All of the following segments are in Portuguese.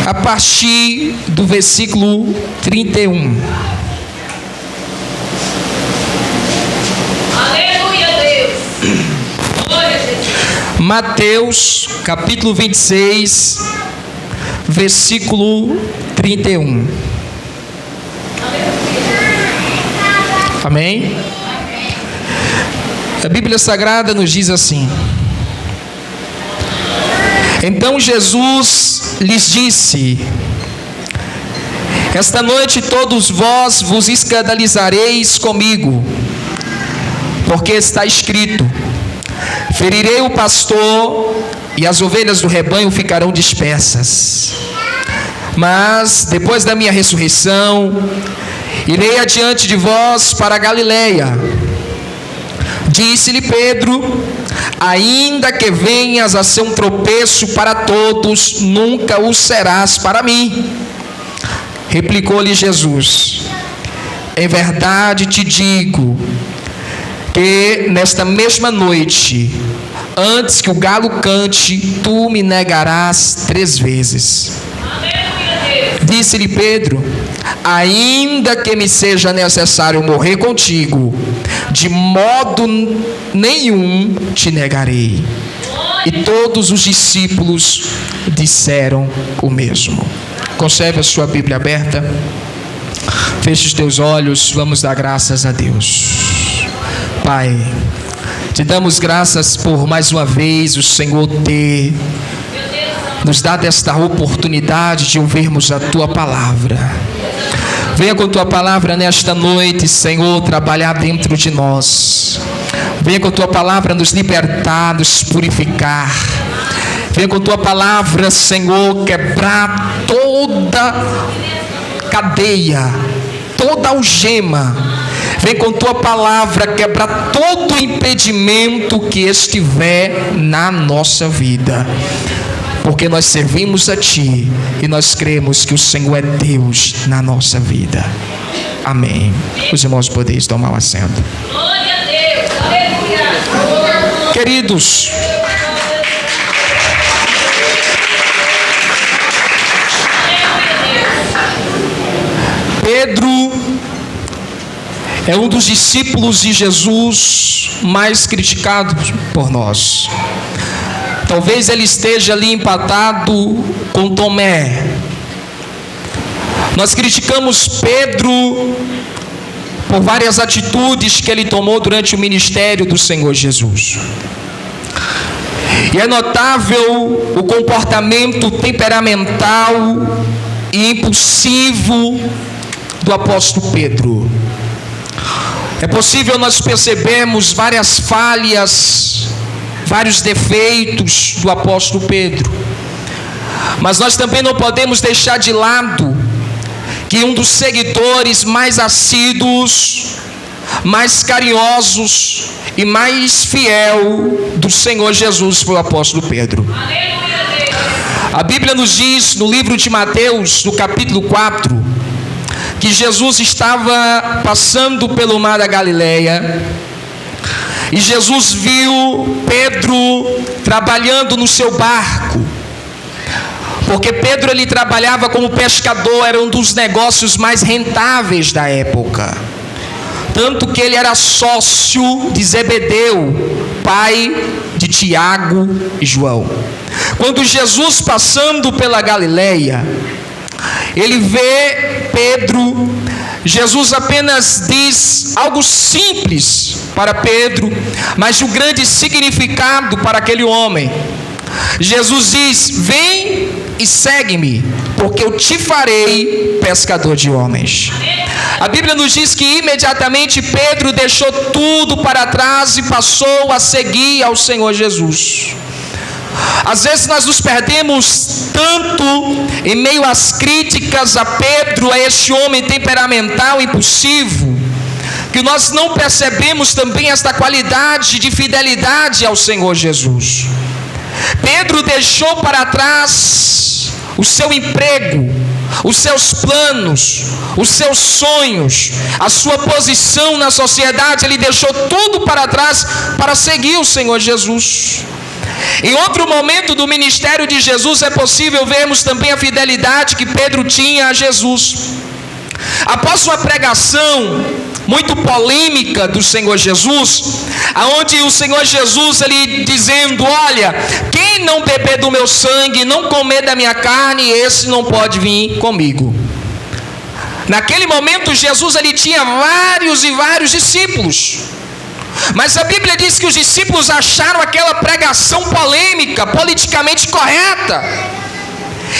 a partir do versículo 31. Aleluia, Deus. Glória a Jesus. Mateus, capítulo 26, versículo 31. Amém? A Bíblia Sagrada nos diz assim: então Jesus lhes disse: esta noite todos vós vos escandalizareis comigo, porque está escrito: ferirei o pastor e as ovelhas do rebanho ficarão dispersas. Mas depois da minha ressurreição, irei adiante de vós para a Galileia. Disse-lhe Pedro: ainda que venhas a ser um tropeço para todos, nunca o serás para mim. Replicou-lhe Jesus: em verdade te digo que nesta mesma noite, antes que o galo cante, tu me negarás 3 vezes. Disse-lhe Pedro: ainda que me seja necessário morrer contigo, de modo nenhum te negarei. E todos os discípulos disseram o mesmo. Conserve a sua Bíblia aberta, feche os teus olhos, vamos dar graças a Deus. Pai, te damos graças por mais uma vez o Senhor ter nos dado esta oportunidade de ouvirmos a Tua Palavra. Venha com Tua Palavra nesta noite, Senhor, trabalhar dentro de nós. Venha com Tua Palavra nos libertar, nos purificar. Venha com Tua Palavra, Senhor, quebrar toda cadeia, toda algema. Vem com Tua Palavra quebrar todo impedimento que estiver na nossa vida. Porque nós servimos a Ti e nós cremos que o Senhor é Deus na nossa vida. Amém. Os irmãos podem tomar o assento. Glória a Deus. Aleluia. Queridos, Pedro é um dos discípulos de Jesus mais criticados por nós. Talvez ele esteja ali empatado com Tomé. Nós criticamos Pedro por várias atitudes que ele tomou durante o ministério do Senhor Jesus. E é notável o comportamento temperamental e impulsivo do apóstolo Pedro. É possível nós percebermos várias falhas, vários defeitos do apóstolo Pedro. Mas nós também não podemos deixar de lado que um dos seguidores mais assíduos, mais carinhosos e mais fiel do Senhor Jesus foi o apóstolo Pedro. A Bíblia nos diz no livro de Mateus, no capítulo 4, que Jesus estava passando pelo mar da Galileia e Jesus viu Pedro trabalhando no seu barco, porque Pedro ele trabalhava como pescador, era um dos negócios mais rentáveis da época, tanto que ele era sócio de Zebedeu, pai de Tiago e João. Quando Jesus passando pela Galileia, ele vê Pedro, Jesus apenas diz algo simples para Pedro, mas de um grande significado para aquele homem. Jesus diz: vem e segue-me, porque eu te farei pescador de homens. A Bíblia nos diz que imediatamente Pedro deixou tudo para trás e passou a seguir ao Senhor Jesus. Às vezes nós nos perdemos tanto em meio às críticas a Pedro, a este homem temperamental e impulsivo, que nós não percebemos também esta qualidade de fidelidade ao Senhor Jesus. Pedro deixou para trás o seu emprego, os seus planos, os seus sonhos, a sua posição na sociedade. Ele deixou tudo para trás para seguir o Senhor Jesus. Em outro momento do ministério de Jesus é possível vermos também a fidelidade que Pedro tinha a Jesus. Após uma pregação muito polêmica do Senhor Jesus, aonde o Senhor Jesus ele dizendo: olha, quem não beber do meu sangue, não comer da minha carne, esse não pode vir comigo. Naquele momento Jesus ele tinha vários discípulos, mas a Bíblia diz que os discípulos acharam aquela pregação polêmica, politicamente correta,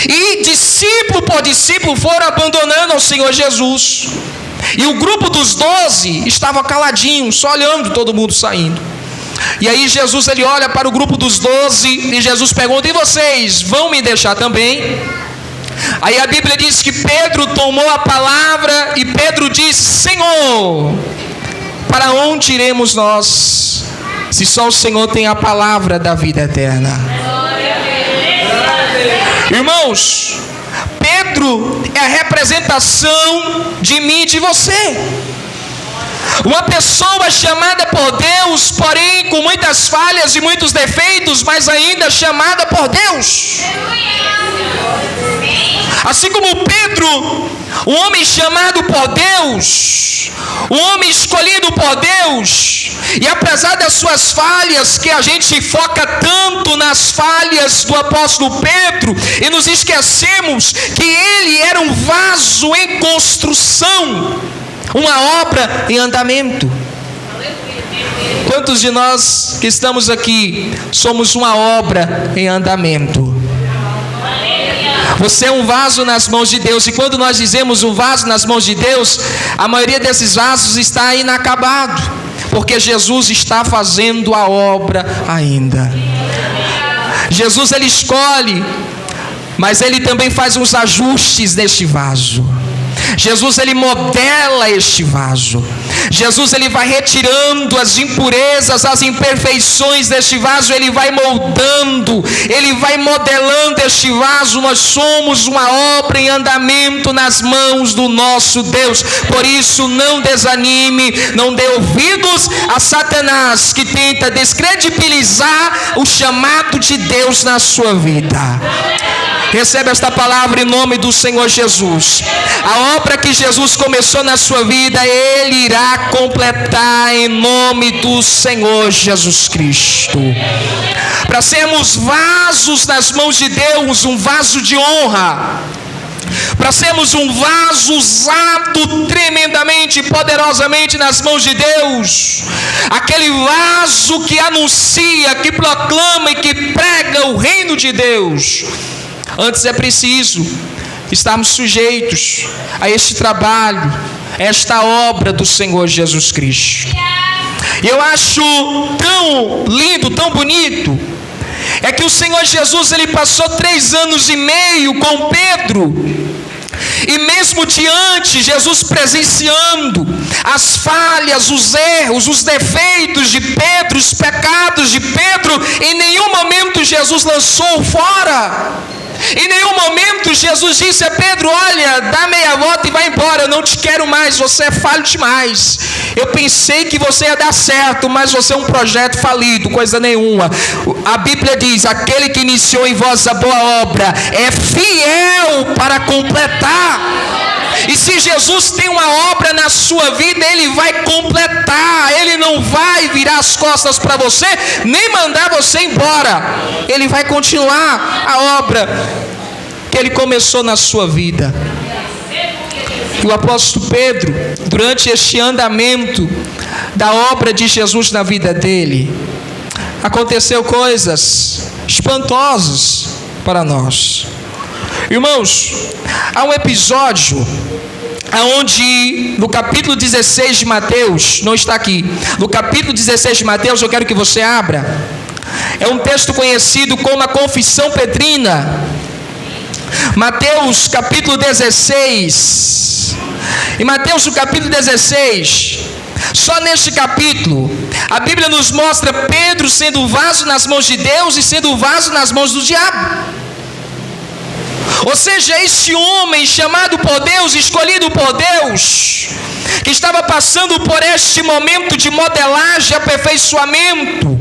e discípulo por discípulo foram abandonando ao Senhor Jesus. E o grupo dos 12 estava caladinho, só olhando todo mundo saindo. E aí Jesus ele olha para o grupo dos 12 e Jesus pergunta: e vocês vão me deixar também? Aí a Bíblia diz que Pedro tomou a palavra e Pedro disse: Senhor, para onde iremos nós, se só o Senhor tem a palavra da vida eterna? Irmãos, Pedro é a representação de mim e de você. Uma pessoa chamada por Deus, porém com muitas falhas e muitos defeitos, mas ainda chamada por Deus. Assim como Pedro, um homem chamado por Deus, um homem escolhido por Deus, e apesar das suas falhas, que a gente foca tanto nas falhas do apóstolo Pedro, e nos esquecemos que ele era um vaso em construção, uma obra em andamento. Quantos de nós que estamos aqui somos uma obra em andamento? Você é um vaso nas mãos de Deus, e quando nós dizemos um vaso nas mãos de Deus, a maioria desses vasos está inacabado, porque Jesus está fazendo a obra ainda. Jesus ele escolhe, mas ele também faz uns ajustes neste vaso. Jesus ele modela este vaso. Jesus ele vai retirando as impurezas, as imperfeições deste vaso, ele vai moldando, ele vai modelando este vaso. Nós somos uma obra em andamento nas mãos do nosso Deus. Por isso não desanime, não dê ouvidos a Satanás, que tenta descredibilizar o chamado de Deus na sua vida. Recebe esta palavra em nome do Senhor Jesus. A obra que Jesus começou na sua vida, ele irá completar em nome do Senhor Jesus Cristo. Para sermos vasos nas mãos de Deus, um vaso de honra, para sermos um vaso usado tremendamente, poderosamente nas mãos de Deus, aquele vaso que anuncia, que proclama e que prega o reino de Deus, antes é preciso estarmos sujeitos a este trabalho, esta obra do Senhor Jesus Cristo. Eu acho tão lindo, tão bonito, é que o Senhor Jesus ele passou 3 anos e meio com Pedro, e mesmo diante, Jesus presenciando as falhas, os erros, os defeitos de Pedro, os pecados de Pedro, em nenhum momento Jesus lançou fora. Em nenhum momento Jesus disse a Pedro: olha, dá meia volta e vai embora, eu não te quero mais, você é falho demais. Eu pensei que você ia dar certo, mas você é um projeto falido, coisa nenhuma. A Bíblia diz: aquele que iniciou em vós a boa obra é fiel para completar. E se Jesus tem uma obra na sua vida, ele vai completar. Ele não vai virar as costas para você, nem mandar você embora. Ele vai continuar a obra que ele começou na sua vida. E o apóstolo Pedro, durante este andamento da obra de Jesus na vida dele, aconteceu coisas espantosas para nós. Irmãos, há um episódio onde no capítulo 16 de Mateus, não está aqui, no capítulo 16 de Mateus, eu quero que você abra. É um texto conhecido como a Confissão Petrina. Mateus capítulo 16. Em Mateus capítulo 16, só neste capítulo, a Bíblia nos mostra Pedro sendo vaso nas mãos de Deus e sendo vaso nas mãos do diabo. Ou seja, este homem chamado por Deus, escolhido por Deus, que estava passando por este momento de modelagem, aperfeiçoamento,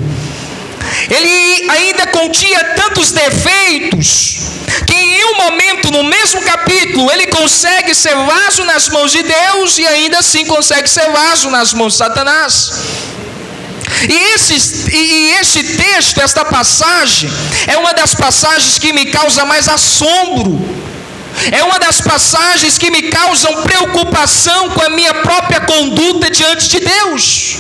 ele ainda continha tantos defeitos, que em um momento, no mesmo capítulo, ele consegue ser vaso nas mãos de Deus e ainda assim consegue ser vaso nas mãos de Satanás. E este texto, esta passagem, é uma das passagens que me causa mais assombro. É uma das passagens que me causam preocupação com a minha própria conduta diante de Deus.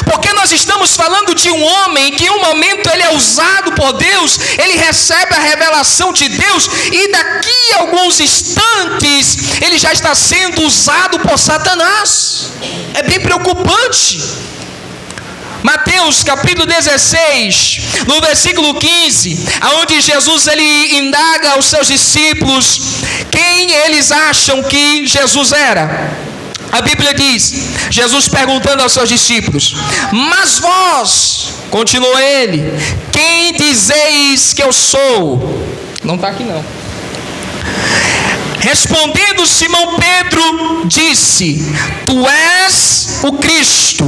Porque nós estamos falando de um homem que em um momento ele é usado por Deus, ele recebe a revelação de Deus, e daqui a alguns instantes ele já está sendo usado por Satanás. É bem preocupante. Mateus capítulo 16, no versículo 15, aonde Jesus ele indaga aos seus discípulos quem eles acham que Jesus era. A Bíblia diz, Jesus perguntando aos seus discípulos: mas vós, continuou ele, quem dizeis que eu sou? Não está aqui não. Respondendo Simão Pedro, disse: tu és o Cristo,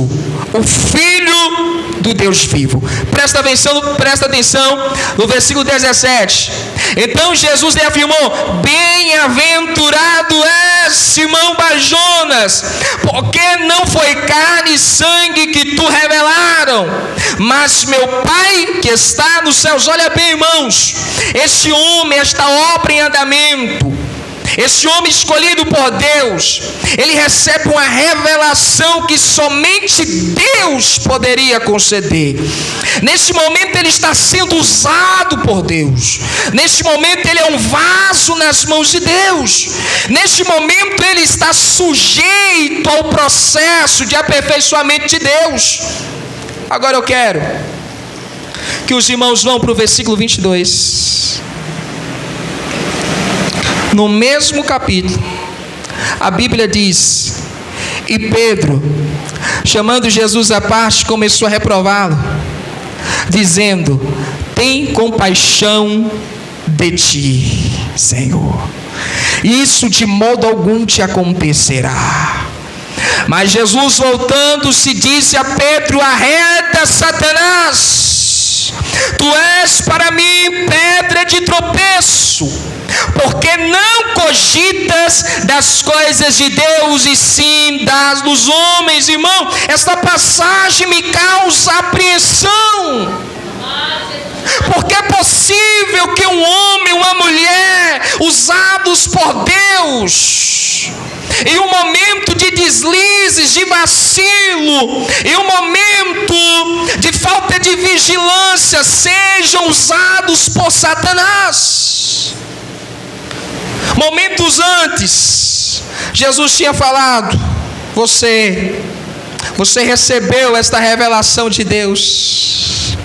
o Filho do Deus vivo. Presta atenção no versículo 17. Então Jesus lhe afirmou: bem-aventurado és, Simão Barjonas, porque não foi carne e sangue que tu revelaram, mas meu Pai que está nos céus. Olha bem, irmãos, este homem, esta obra em andamento, esse homem escolhido por Deus, ele recebe uma revelação que somente Deus poderia conceder. Neste momento ele está sendo usado por Deus. Neste momento ele é um vaso nas mãos de Deus. Neste momento ele está sujeito ao processo de aperfeiçoamento de Deus. Agora eu quero que os irmãos vão para o versículo 22. No mesmo capítulo, a Bíblia diz: e Pedro, chamando Jesus à parte, começou a reprová-lo, dizendo: tem compaixão de ti, Senhor, isso de modo algum te acontecerá. Mas Jesus, voltando-se, disse a Pedro: arreda, Satanás, tu és para mim pedra de tropeço, porque não cogitas das coisas de Deus, e sim das dos homens. Irmão, esta passagem me causa apreensão. Porque é possível que um homem, uma mulher, usados por Deus, em um momento de deslizes, de vacilo, em um momento de falta de vigilância, sejam usados por Satanás. Momentos antes, Jesus tinha falado: você recebeu esta revelação de Deus,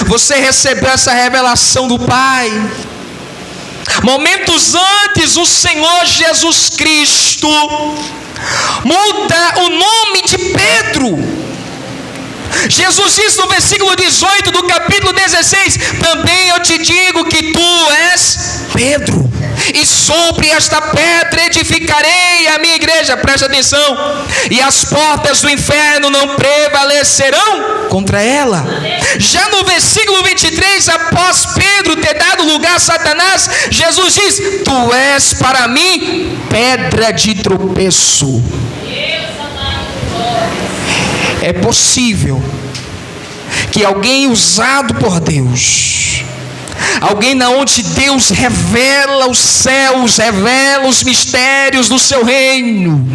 você recebeu essa revelação do Pai. Momentos antes, o Senhor Jesus Cristo muda o nome de Pedro. Jesus diz no versículo 18 do capítulo 16: também eu te digo que tu és Pedro, e sobre esta pedra edificarei a minha igreja. Presta atenção: e as portas do inferno não prevalecerão contra ela. Já no versículo 23, após Pedro ter dado lugar a Satanás, Jesus diz: tu és para mim pedra de tropeço. É possível que alguém usado por Deus, alguém na onde Deus revela os céus, revela os mistérios do seu reino,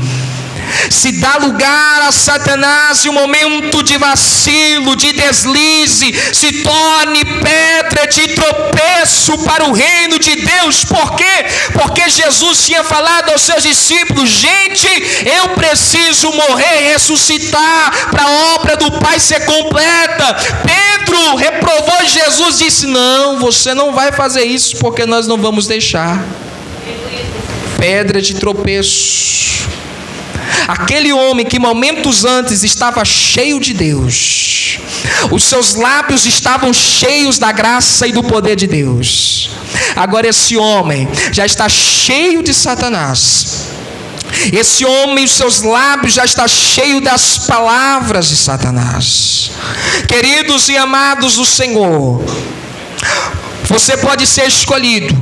se dá lugar a Satanás, e um momento de vacilo, de deslize, se torne pedra de tropeço para o reino de Deus. Por quê? Porque Jesus tinha falado aos seus discípulos: gente, eu preciso morrer e ressuscitar para a obra do Pai ser completa. Pedro reprovou Jesus, disse: não, você não vai fazer isso, porque nós não vamos deixar. Pedra de tropeço. Aquele homem que momentos antes estava cheio de Deus, os seus lábios estavam cheios da graça e do poder de Deus. Agora esse homem já está cheio de Satanás. Esse homem, os seus lábios já está cheio das palavras de Satanás. Queridos e amados do Senhor, você pode ser escolhido,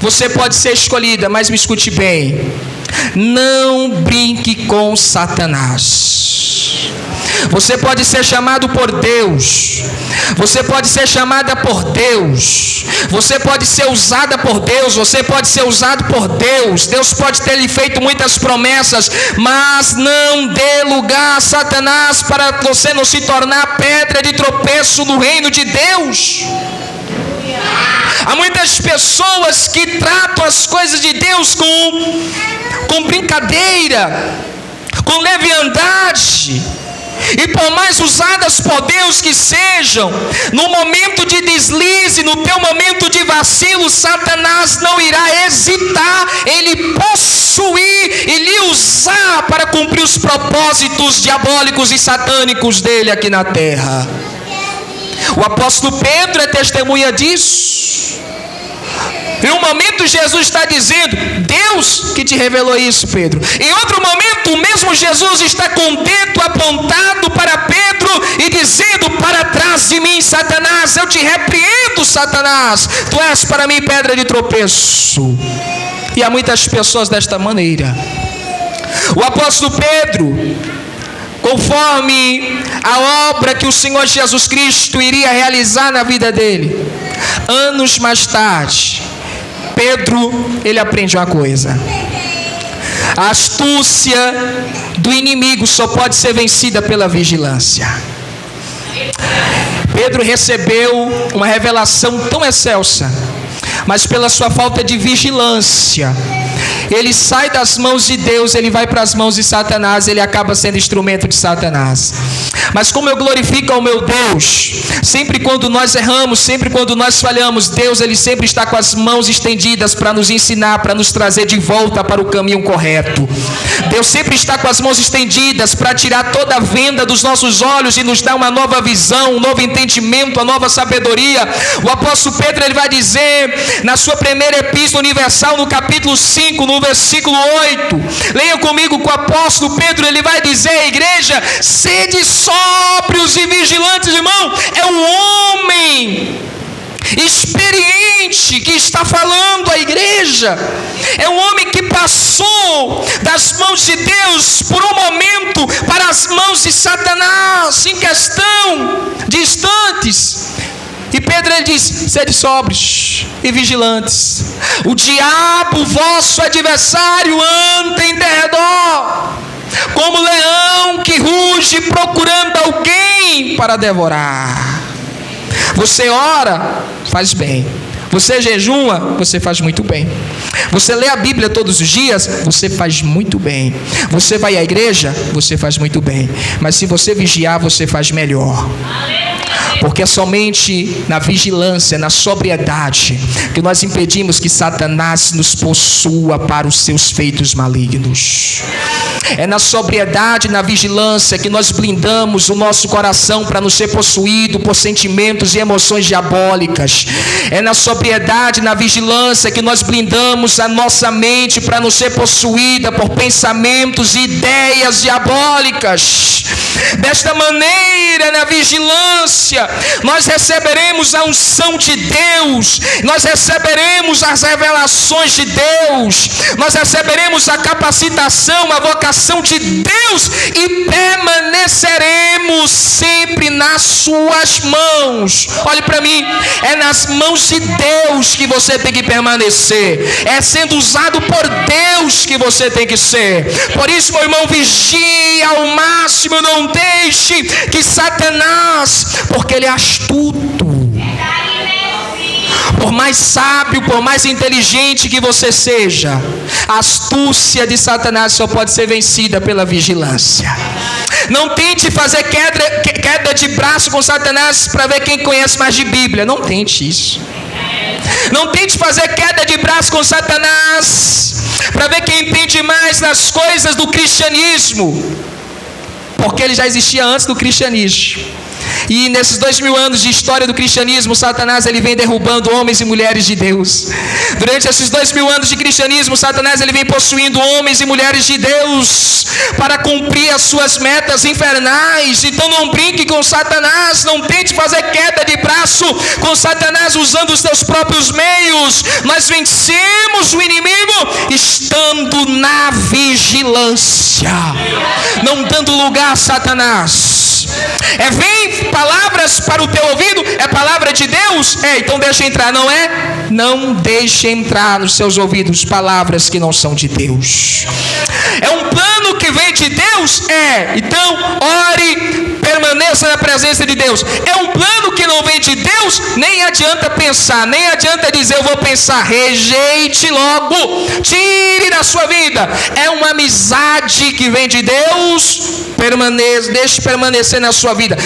você pode ser escolhida, mas me escute bem: não brinque com Satanás. Você pode ser chamado por Deus, você pode ser chamada por Deus, você pode ser usada por Deus, você pode ser usado por Deus. Deus pode ter lhe feito muitas promessas, mas não dê lugar a Satanás para você não se tornar pedra de tropeço no reino de Deus. Há muitas pessoas que tratam as coisas de Deus com brincadeira, com leviandade. E por mais usadas por Deus que sejam, no momento de deslize, no teu momento de vacilo, Satanás não irá hesitar em lhe possuir e lhe usar para cumprir os propósitos diabólicos e satânicos dele aqui na terra. O apóstolo Pedro é testemunha disso. Em um momento Jesus está dizendo: Deus que te revelou isso, Pedro. Em outro momento, o mesmo Jesus está com o dedo apontado para Pedro e dizendo: para trás de mim, Satanás, eu te repreendo, Satanás, tu és para mim pedra de tropeço. E há muitas pessoas desta maneira. O apóstolo Pedro, conforme a obra que o Senhor Jesus Cristo iria realizar na vida dele, anos mais tarde, Pedro, ele aprende uma coisa: a astúcia do inimigo só pode ser vencida pela vigilância. Pedro recebeu uma revelação tão excelsa, mas pela sua falta de vigilância, ele sai das mãos de Deus, ele vai para as mãos de Satanás, ele acaba sendo instrumento de Satanás. Mas como eu glorifico ao meu Deus, sempre quando nós erramos, sempre quando nós falhamos, Deus, ele sempre está com as mãos estendidas para nos ensinar, para nos trazer de volta para o caminho correto. Deus sempre está com as mãos estendidas para tirar toda a venda dos nossos olhos e nos dar uma nova visão, um novo entendimento, uma nova sabedoria. O apóstolo Pedro, ele vai dizer na sua primeira epístola universal, no capítulo 5, no versículo 8, leia comigo que o apóstolo Pedro, ele vai dizer à igreja: sede sóbrios e vigilantes. Irmão, é um homem experiente que está falando à igreja. É um homem que passou das mãos de Deus por um momento para as mãos de Satanás, em questão de instantes. E Pedro, ele diz: sede sóbrios e vigilantes. O diabo, vosso adversário, anda em derredor, como leão que ruge procurando alguém para devorar. Você ora, faz bem. Você jejua, você faz muito bem. Você lê a Bíblia todos os dias, você faz muito bem. Você vai à igreja, você faz muito bem. Mas se você vigiar, você faz melhor. Porque é somente na vigilância, na sobriedade, que nós impedimos que Satanás nos possua para os seus feitos malignos. É na sobriedade, na vigilância, que nós blindamos o nosso coração para não ser possuído por sentimentos e emoções diabólicas. É na sobriedade, na vigilância, que nós blindamos a nossa mente para não ser possuída por pensamentos e ideias diabólicas. Desta maneira, na vigilância, nós receberemos a unção de Deus, nós receberemos as revelações de Deus, nós receberemos a capacitação, a vocação de Deus e permaneceremos sempre nas suas mãos. Olhe para mim, é nas mãos de Deus que você tem que permanecer, é sendo usado por Deus que você tem que ser. Por isso, meu irmão, vigie ao máximo, não deixe que Satanás, porque ele é astuto, por mais sábio, por mais inteligente que você seja, a astúcia de Satanás só pode ser vencida pela vigilância. Não tente fazer queda de braço com Satanás para ver quem conhece mais de Bíblia. Não tente isso. Não tente fazer queda de braço com Satanás para ver quem entende mais das coisas do cristianismo, porque ele já existia antes do cristianismo. E nesses 2000 anos de história do cristianismo, Satanás ele vem derrubando homens e mulheres de Deus. Durante esses 2000 anos de cristianismo, Satanás ele vem possuindo homens e mulheres de Deus para cumprir as suas metas infernais. Então não brinque com Satanás, não tente fazer queda de braço com Satanás usando os seus próprios meios. Nós vencemos o inimigo estando na vigilância, não dando lugar a Satanás. Vem palavras para o teu ouvido, é palavra de Deus? Então deixa entrar, não é? Não deixe entrar nos seus ouvidos palavras que não são de Deus. É um plano que vem de Deus? Então ore, permaneça na presença de Deus. É um plano que não vem de Deus? Nem adianta pensar, nem adianta dizer eu vou pensar. Rejeite logo, tire da sua vida. É uma amizade que vem de Deus, deixe permanecer na sua vida.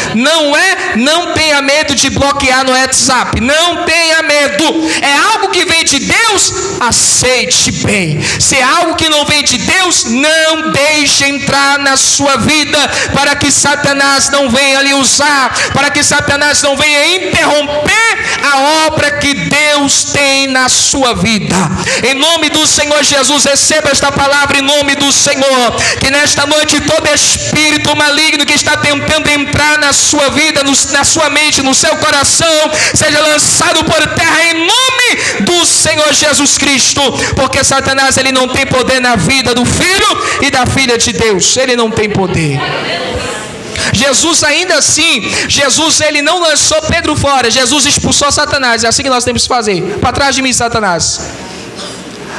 Não tenha medo de bloquear no WhatsApp, não tenha medo. É algo que vem de Deus, aceite bem. Se é algo que não vem de Deus, não deixe entrar na sua vida, para que Satanás não venha lhe usar, para que Satanás não venha interromper a obra que Deus tem na sua vida. Em nome do Senhor Jesus, receba esta palavra em nome do Senhor. Que nesta noite todo espírito maligno que está tentando entrar na sua vida, na sua mente, no seu coração, seja lançado por terra em nome do Senhor Jesus Cristo. Porque Satanás ele não tem poder na vida do filho e da filha de Deus. Ele não tem poder. Jesus ainda assim, Jesus ele não lançou Pedro fora, Jesus expulsou Satanás. É assim que nós temos que fazer. Para trás de mim, Satanás.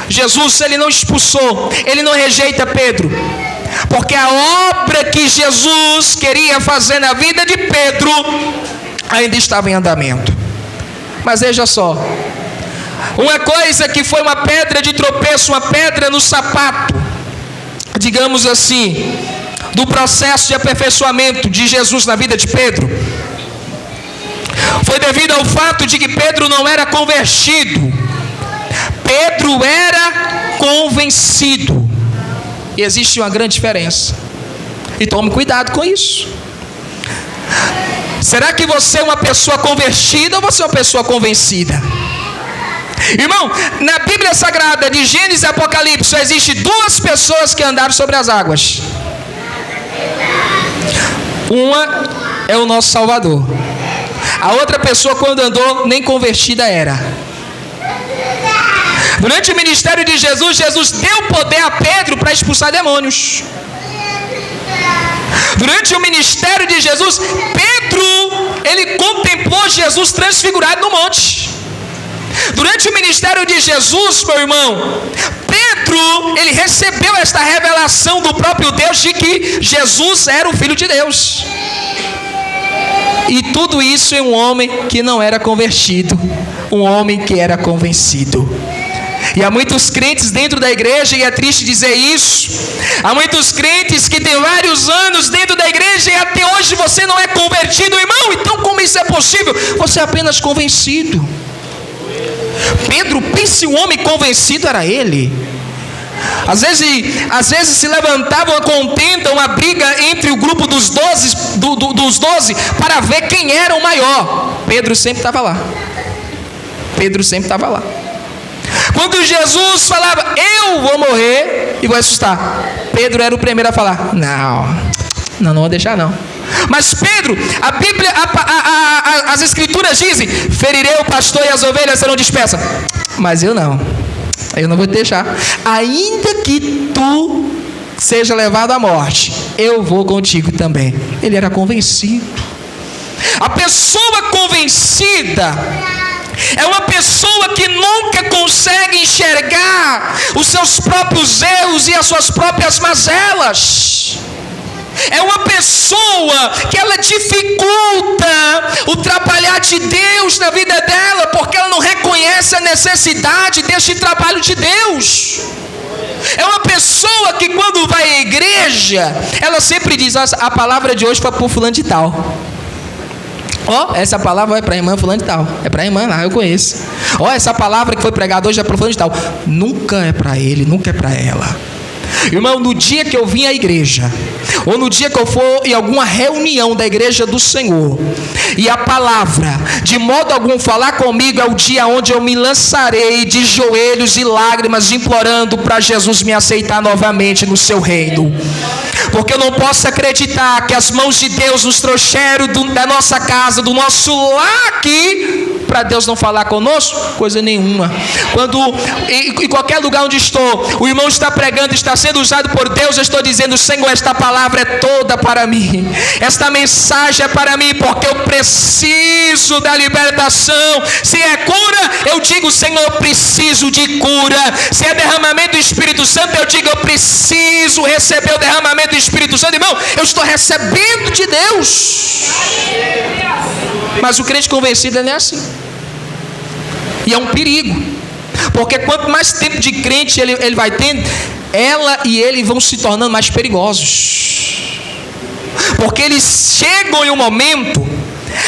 Jesus ele não expulsou, ele não rejeita Pedro, porque a obra que Jesus queria fazer na vida de Pedro ainda estava em andamento. Mas veja só, uma coisa que foi uma pedra de tropeço, uma pedra no sapato, digamos assim, do processo de aperfeiçoamento de Jesus na vida de Pedro, foi devido ao fato de que Pedro não era convertido, Pedro era convencido. E existe uma grande diferença, e tome cuidado com isso. Será que você é uma pessoa convertida ou você é uma pessoa convencida? Irmão, na Bíblia Sagrada de Gênesis e Apocalipse só existe duas pessoas que andaram sobre as águas. Uma é o nosso Salvador. A outra pessoa, quando andou, nem convertida era. Durante o ministério de Jesus, Jesus deu poder a Pedro para expulsar demônios. Durante o ministério de Jesus, Pedro, ele contemplou Jesus transfigurado no monte. Durante o ministério de Jesus, meu irmão, Pedro, ele recebeu esta revelação do próprio Deus de que Jesus era o Filho de Deus. E tudo isso em um homem que não era convertido, um homem que era convencido. E há muitos crentes dentro da igreja, e é triste dizer isso, há muitos crentes que têm vários anos dentro da igreja e até hoje você não é convertido, irmão. Então como isso é possível? Você é apenas convencido. Pedro, pense, um homem convencido era ele. Às vezes se levantava uma contenda, uma briga entre o grupo dos 12 para ver quem era o maior. Pedro sempre estava lá. Pedro sempre estava lá. Quando Jesus falava, eu vou morrer e vou ressuscitar, Pedro era o primeiro a falar, não vou deixar não. Mas Pedro, a Bíblia, as Escrituras dizem, ferirei o pastor e as ovelhas serão dispersas. Mas eu não vou te deixar. Ainda que tu seja levado à morte, eu vou contigo também. Ele era convencido. A pessoa convencida é uma pessoa que nunca consegue enxergar os seus próprios erros e as suas próprias mazelas. É uma pessoa que ela dificulta o trabalhar de Deus na vida dela, porque ela não reconhece a necessidade deste trabalho de Deus. É uma pessoa que quando vai à igreja, ela sempre diz, a palavra de hoje foi para o fulano de tal. Essa palavra é para a irmã fulano de tal. É para a irmã lá, eu conheço. Essa palavra que foi pregada hoje é para o fulano de tal. Nunca é para ele, nunca é para ela. Irmão, no dia que eu vim à igreja, ou no dia que eu for em alguma reunião da igreja do Senhor, e a palavra de modo algum falar comigo, é o dia onde eu me lançarei de joelhos e lágrimas, implorando para Jesus me aceitar novamente no seu reino. Porque eu não posso acreditar que as mãos de Deus nos trouxeram da nossa casa, do nosso lar aqui, para Deus não falar conosco, coisa nenhuma. Quando em qualquer lugar onde estou, o irmão está pregando, está sendo usado por Deus, eu estou dizendo: Senhor, esta palavra é toda para mim, esta mensagem é para mim, porque eu preciso da libertação. Se é cura, eu digo: Senhor, eu preciso de cura. Se é derramamento do Espírito Santo, eu digo: eu preciso receber o derramamento do Espírito Santo. Irmão, eu estou recebendo de Deus. Mas o crente convencido não é assim. E é um perigo, porque quanto mais tempo de crente ele vai tendo, ela e ele vão se tornando mais perigosos, porque eles chegam em um momento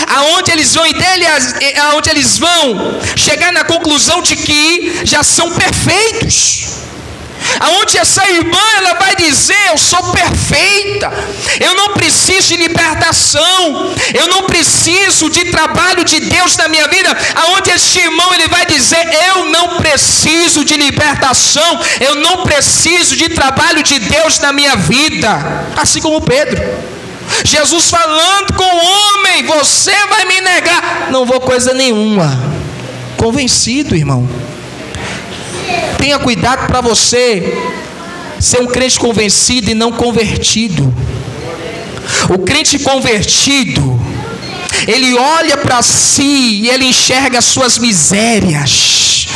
aonde eles vão chegar na conclusão de que já são perfeitos. Aonde essa irmã, ela vai dizer: eu sou perfeita, eu não preciso de libertação, eu não preciso de trabalho de Deus na minha vida. Aonde este irmão, ele vai dizer: eu não preciso de libertação, eu não preciso de trabalho de Deus na minha vida. Assim como Pedro, Jesus falando com o homem: você vai me negar. Não vou coisa nenhuma. Convencido, irmão. Tenha cuidado para você ser um crente convencido e não convertido. O crente convertido, ele olha para si e ele enxerga as suas misérias.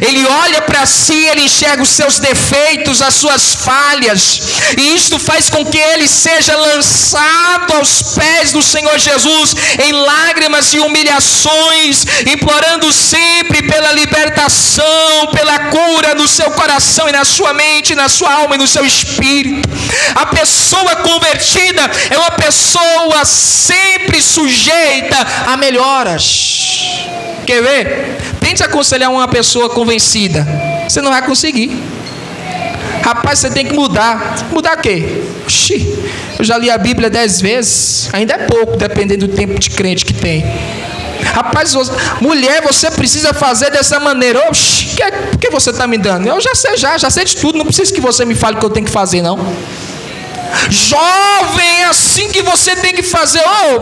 Ele olha para si, ele enxerga os seus defeitos, as suas falhas, e isto faz com que ele seja lançado aos pés do Senhor Jesus, em lágrimas e humilhações, implorando sempre pela libertação, pela cura no seu coração e na sua mente, na sua alma e no seu espírito. A pessoa convertida é uma pessoa sempre sujeita a melhoras. Quer ver? Tente aconselhar uma pessoa convencida, você não vai conseguir. Rapaz, você tem que mudar. Mudar o quê? Oxi, eu já li a Bíblia 10 vezes. Ainda é pouco, dependendo do tempo de crente que tem. Rapaz, mulher, você precisa fazer dessa maneira. Oxi, por que você está me dando? Eu já sei de tudo. Não preciso que você me fale o que eu tenho que fazer, não. Jovem, é assim que você tem que fazer.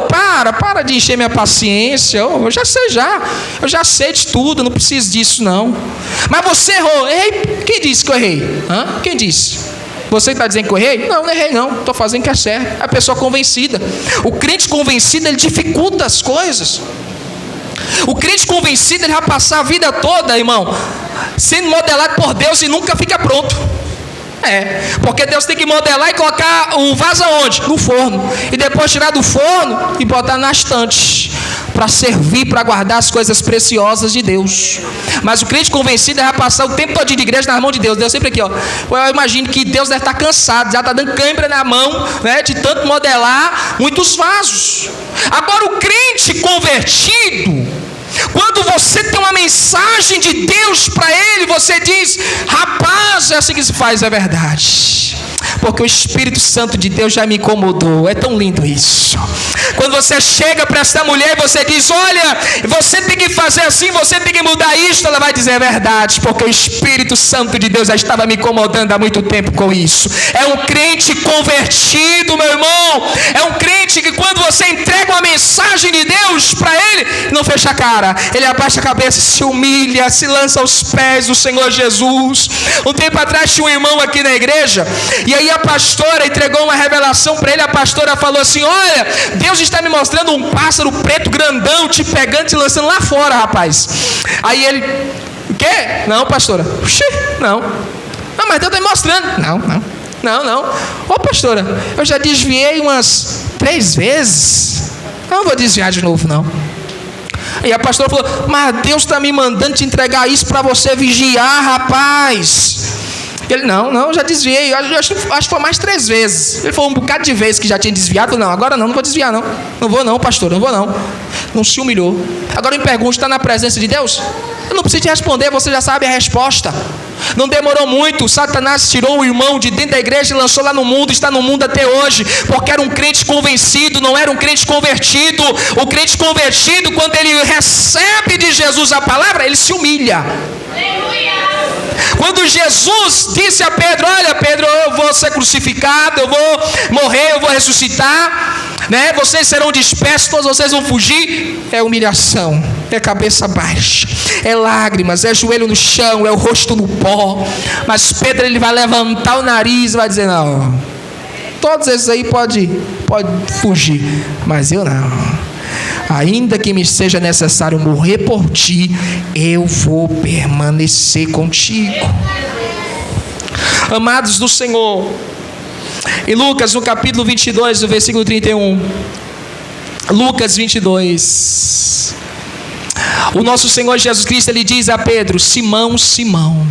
Para de encher minha paciência. Eu já sei de tudo, não preciso disso não. Mas você errou. Errei. Quem disse que eu errei? Quem disse? Você está dizendo que eu errei? Não errei não, estou fazendo o que é certo. A pessoa convencida, o crente convencido, ele dificulta as coisas. O crente convencido, ele vai passar a vida toda, irmão, sendo modelado por Deus e nunca fica pronto. Porque Deus tem que modelar e colocar o vaso aonde? No forno. E depois tirar do forno e botar na estante, para servir, para guardar as coisas preciosas de Deus. Mas o crente convencido vai passar o tempo todo de igreja nas mãos de Deus. Deus sempre aqui, ó. Eu imagino que Deus deve estar cansado, já está dando cãibra na mão, né, de tanto modelar muitos vasos. Agora o crente convertido, quando você tem uma mensagem de Deus para ele, você diz: rapaz, é assim que se faz, é verdade, porque o Espírito Santo de Deus já me incomodou. É tão lindo isso. Quando você chega para essa mulher e você diz: olha, você tem que fazer assim, você tem que mudar isso, ela vai dizer: é verdade, porque o Espírito Santo de Deus já estava me incomodando há muito tempo com isso. É um crente convertido, meu irmão. É um crente que quando você entrega uma mensagem de Deus para ele, não fecha a cara, ele abaixa a cabeça, se humilha, se lança aos pés do Senhor Jesus. Um tempo atrás tinha um irmão aqui na igreja, e aí a pastora entregou uma revelação para ele. A pastora falou assim: olha, Deus está me mostrando um pássaro preto grandão te pegando, te lançando lá fora, rapaz. Aí ele: o quê? Não, pastora. Oxi, não, mas Deus está me mostrando. Não. Ô pastora, eu já desviei umas 3 vezes, eu não vou desviar de novo não. E a pastora falou: mas Deus está me mandando te entregar isso para você vigiar, rapaz. Ele, não, já desviei. Acho que foi mais 3 vezes. Ele falou um bocado de vezes que já tinha desviado. Falei, não, agora não vou desviar não. Não vou não, pastor, não vou não. Não se humilhou. Agora me pergunte, está na presença de Deus? Eu não preciso te responder, você já sabe a resposta. Não demorou muito, Satanás tirou o irmão de dentro da igreja e lançou lá no mundo, está no mundo até hoje, porque era um crente convencido, não era um crente convertido. O crente convertido, quando ele recebe de Jesus a palavra, ele se humilha. Quando Jesus disse a Pedro, olha Pedro, eu vou ser crucificado, eu vou morrer, eu vou ressuscitar, né? Vocês serão dispersos, todos vocês vão fugir. É humilhação, é cabeça baixa, é lágrimas, é joelho no chão, é o rosto no pó. Mas Pedro, ele vai levantar o nariz e vai dizer, não, todos esses aí pode fugir, mas eu não. Ainda que me seja necessário morrer por ti, eu vou permanecer contigo. Amados do Senhor, em Lucas, no capítulo 22, no versículo 31, Lucas 22, o nosso Senhor Jesus Cristo, ele diz a Pedro, Simão, Simão,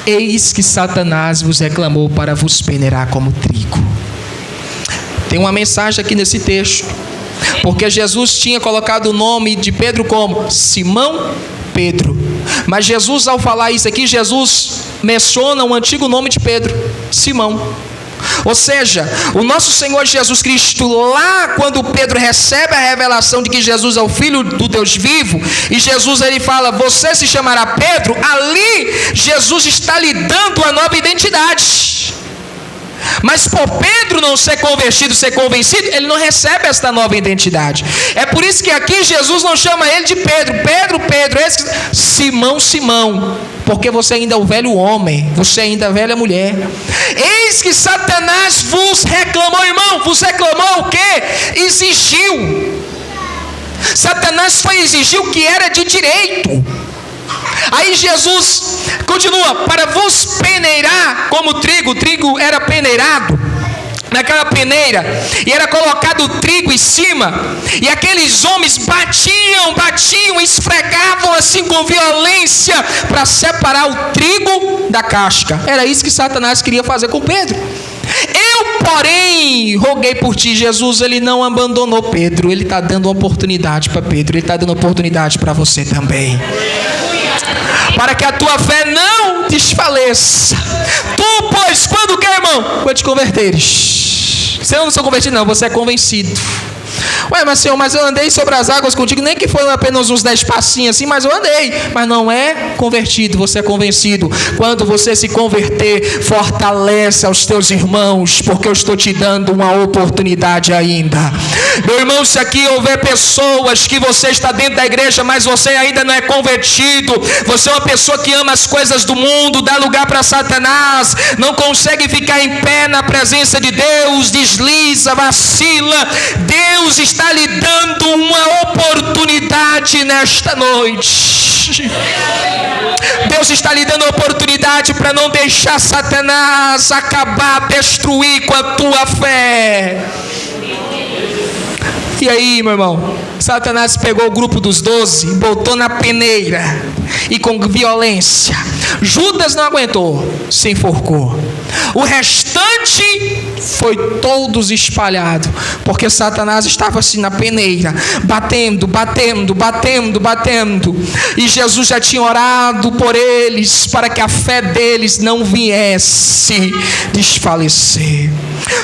eis que Satanás vos reclamou para vos peneirar como trigo. Tem uma mensagem aqui nesse texto, porque Jesus tinha colocado o nome de Pedro como Simão Pedro. Mas Jesus, ao falar isso aqui, Jesus menciona o antigo nome de Pedro, Simão. Ou seja, o nosso Senhor Jesus Cristo, lá quando Pedro recebe a revelação de que Jesus é o Filho do Deus vivo, e Jesus ele fala, você se chamará Pedro, ali Jesus está lhe dando uma nova identidade. Mas por Pedro não ser convertido, ser convencido, ele não recebe esta nova identidade. É por isso que aqui Jesus não chama ele de Pedro, Pedro, esse Simão, Simão, porque você ainda é o velho homem, você ainda é a velha mulher. Eis que Satanás vos reclamou, irmão, vos reclamou o quê? Exigiu. Satanás foi exigir o que era de direito. Aí Jesus continua, para vos peneirar como trigo. O trigo era peneirado naquela peneira, e era colocado o trigo em cima, e aqueles homens batiam, esfregavam assim com violência, para separar o trigo da casca. Era isso que Satanás queria fazer com Pedro. Eu, porém, roguei por ti. Jesus, ele não abandonou Pedro, ele está dando uma oportunidade para Pedro, ele está dando oportunidade para você também, para que a tua fé não desfaleça. Tu, pois, quando quer, irmão? Quando te converteres. Você não sou convertido, não, você é convencido. Ué, mas Senhor, mas eu andei sobre as águas contigo, nem que foi apenas uns 10 passinhos assim, mas eu andei. Mas não é convertido, você é convencido. Quando você se converter, fortalece aos teus irmãos, porque eu estou te dando uma oportunidade ainda. Meu irmão, se aqui houver pessoas que você está dentro da igreja, mas você ainda não é convertido, você é uma pessoa que ama as coisas do mundo, dá lugar para Satanás, não consegue ficar em pé na presença de Deus, desliza, vacila, Deus está lhe dando uma oportunidade nesta noite. Deus está lhe dando a oportunidade para não deixar Satanás acabar, destruir com a tua fé. E aí, meu irmão, Satanás pegou o grupo dos 12, botou na peneira e com violência. Judas não aguentou, se enforcou. O restante foi todos espalhado, porque Satanás estava assim na peneira, batendo. E Jesus já tinha orado por eles, para que a fé deles não viesse desfalecer.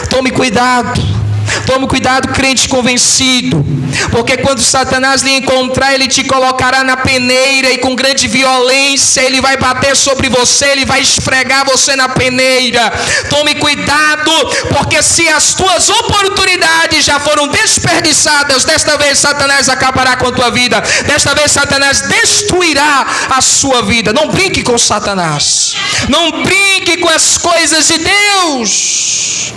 Tome cuidado, crente convencido, porque quando Satanás lhe encontrar, ele te colocará na peneira, e com grande violência ele vai bater sobre você, ele vai esfregar você na peneira. Tome cuidado, porque se as tuas oportunidades já foram desperdiçadas, desta vez Satanás acabará com a tua vida, desta vez Satanás destruirá a sua vida. Não brinque com Satanás, não brinque com as coisas de Deus.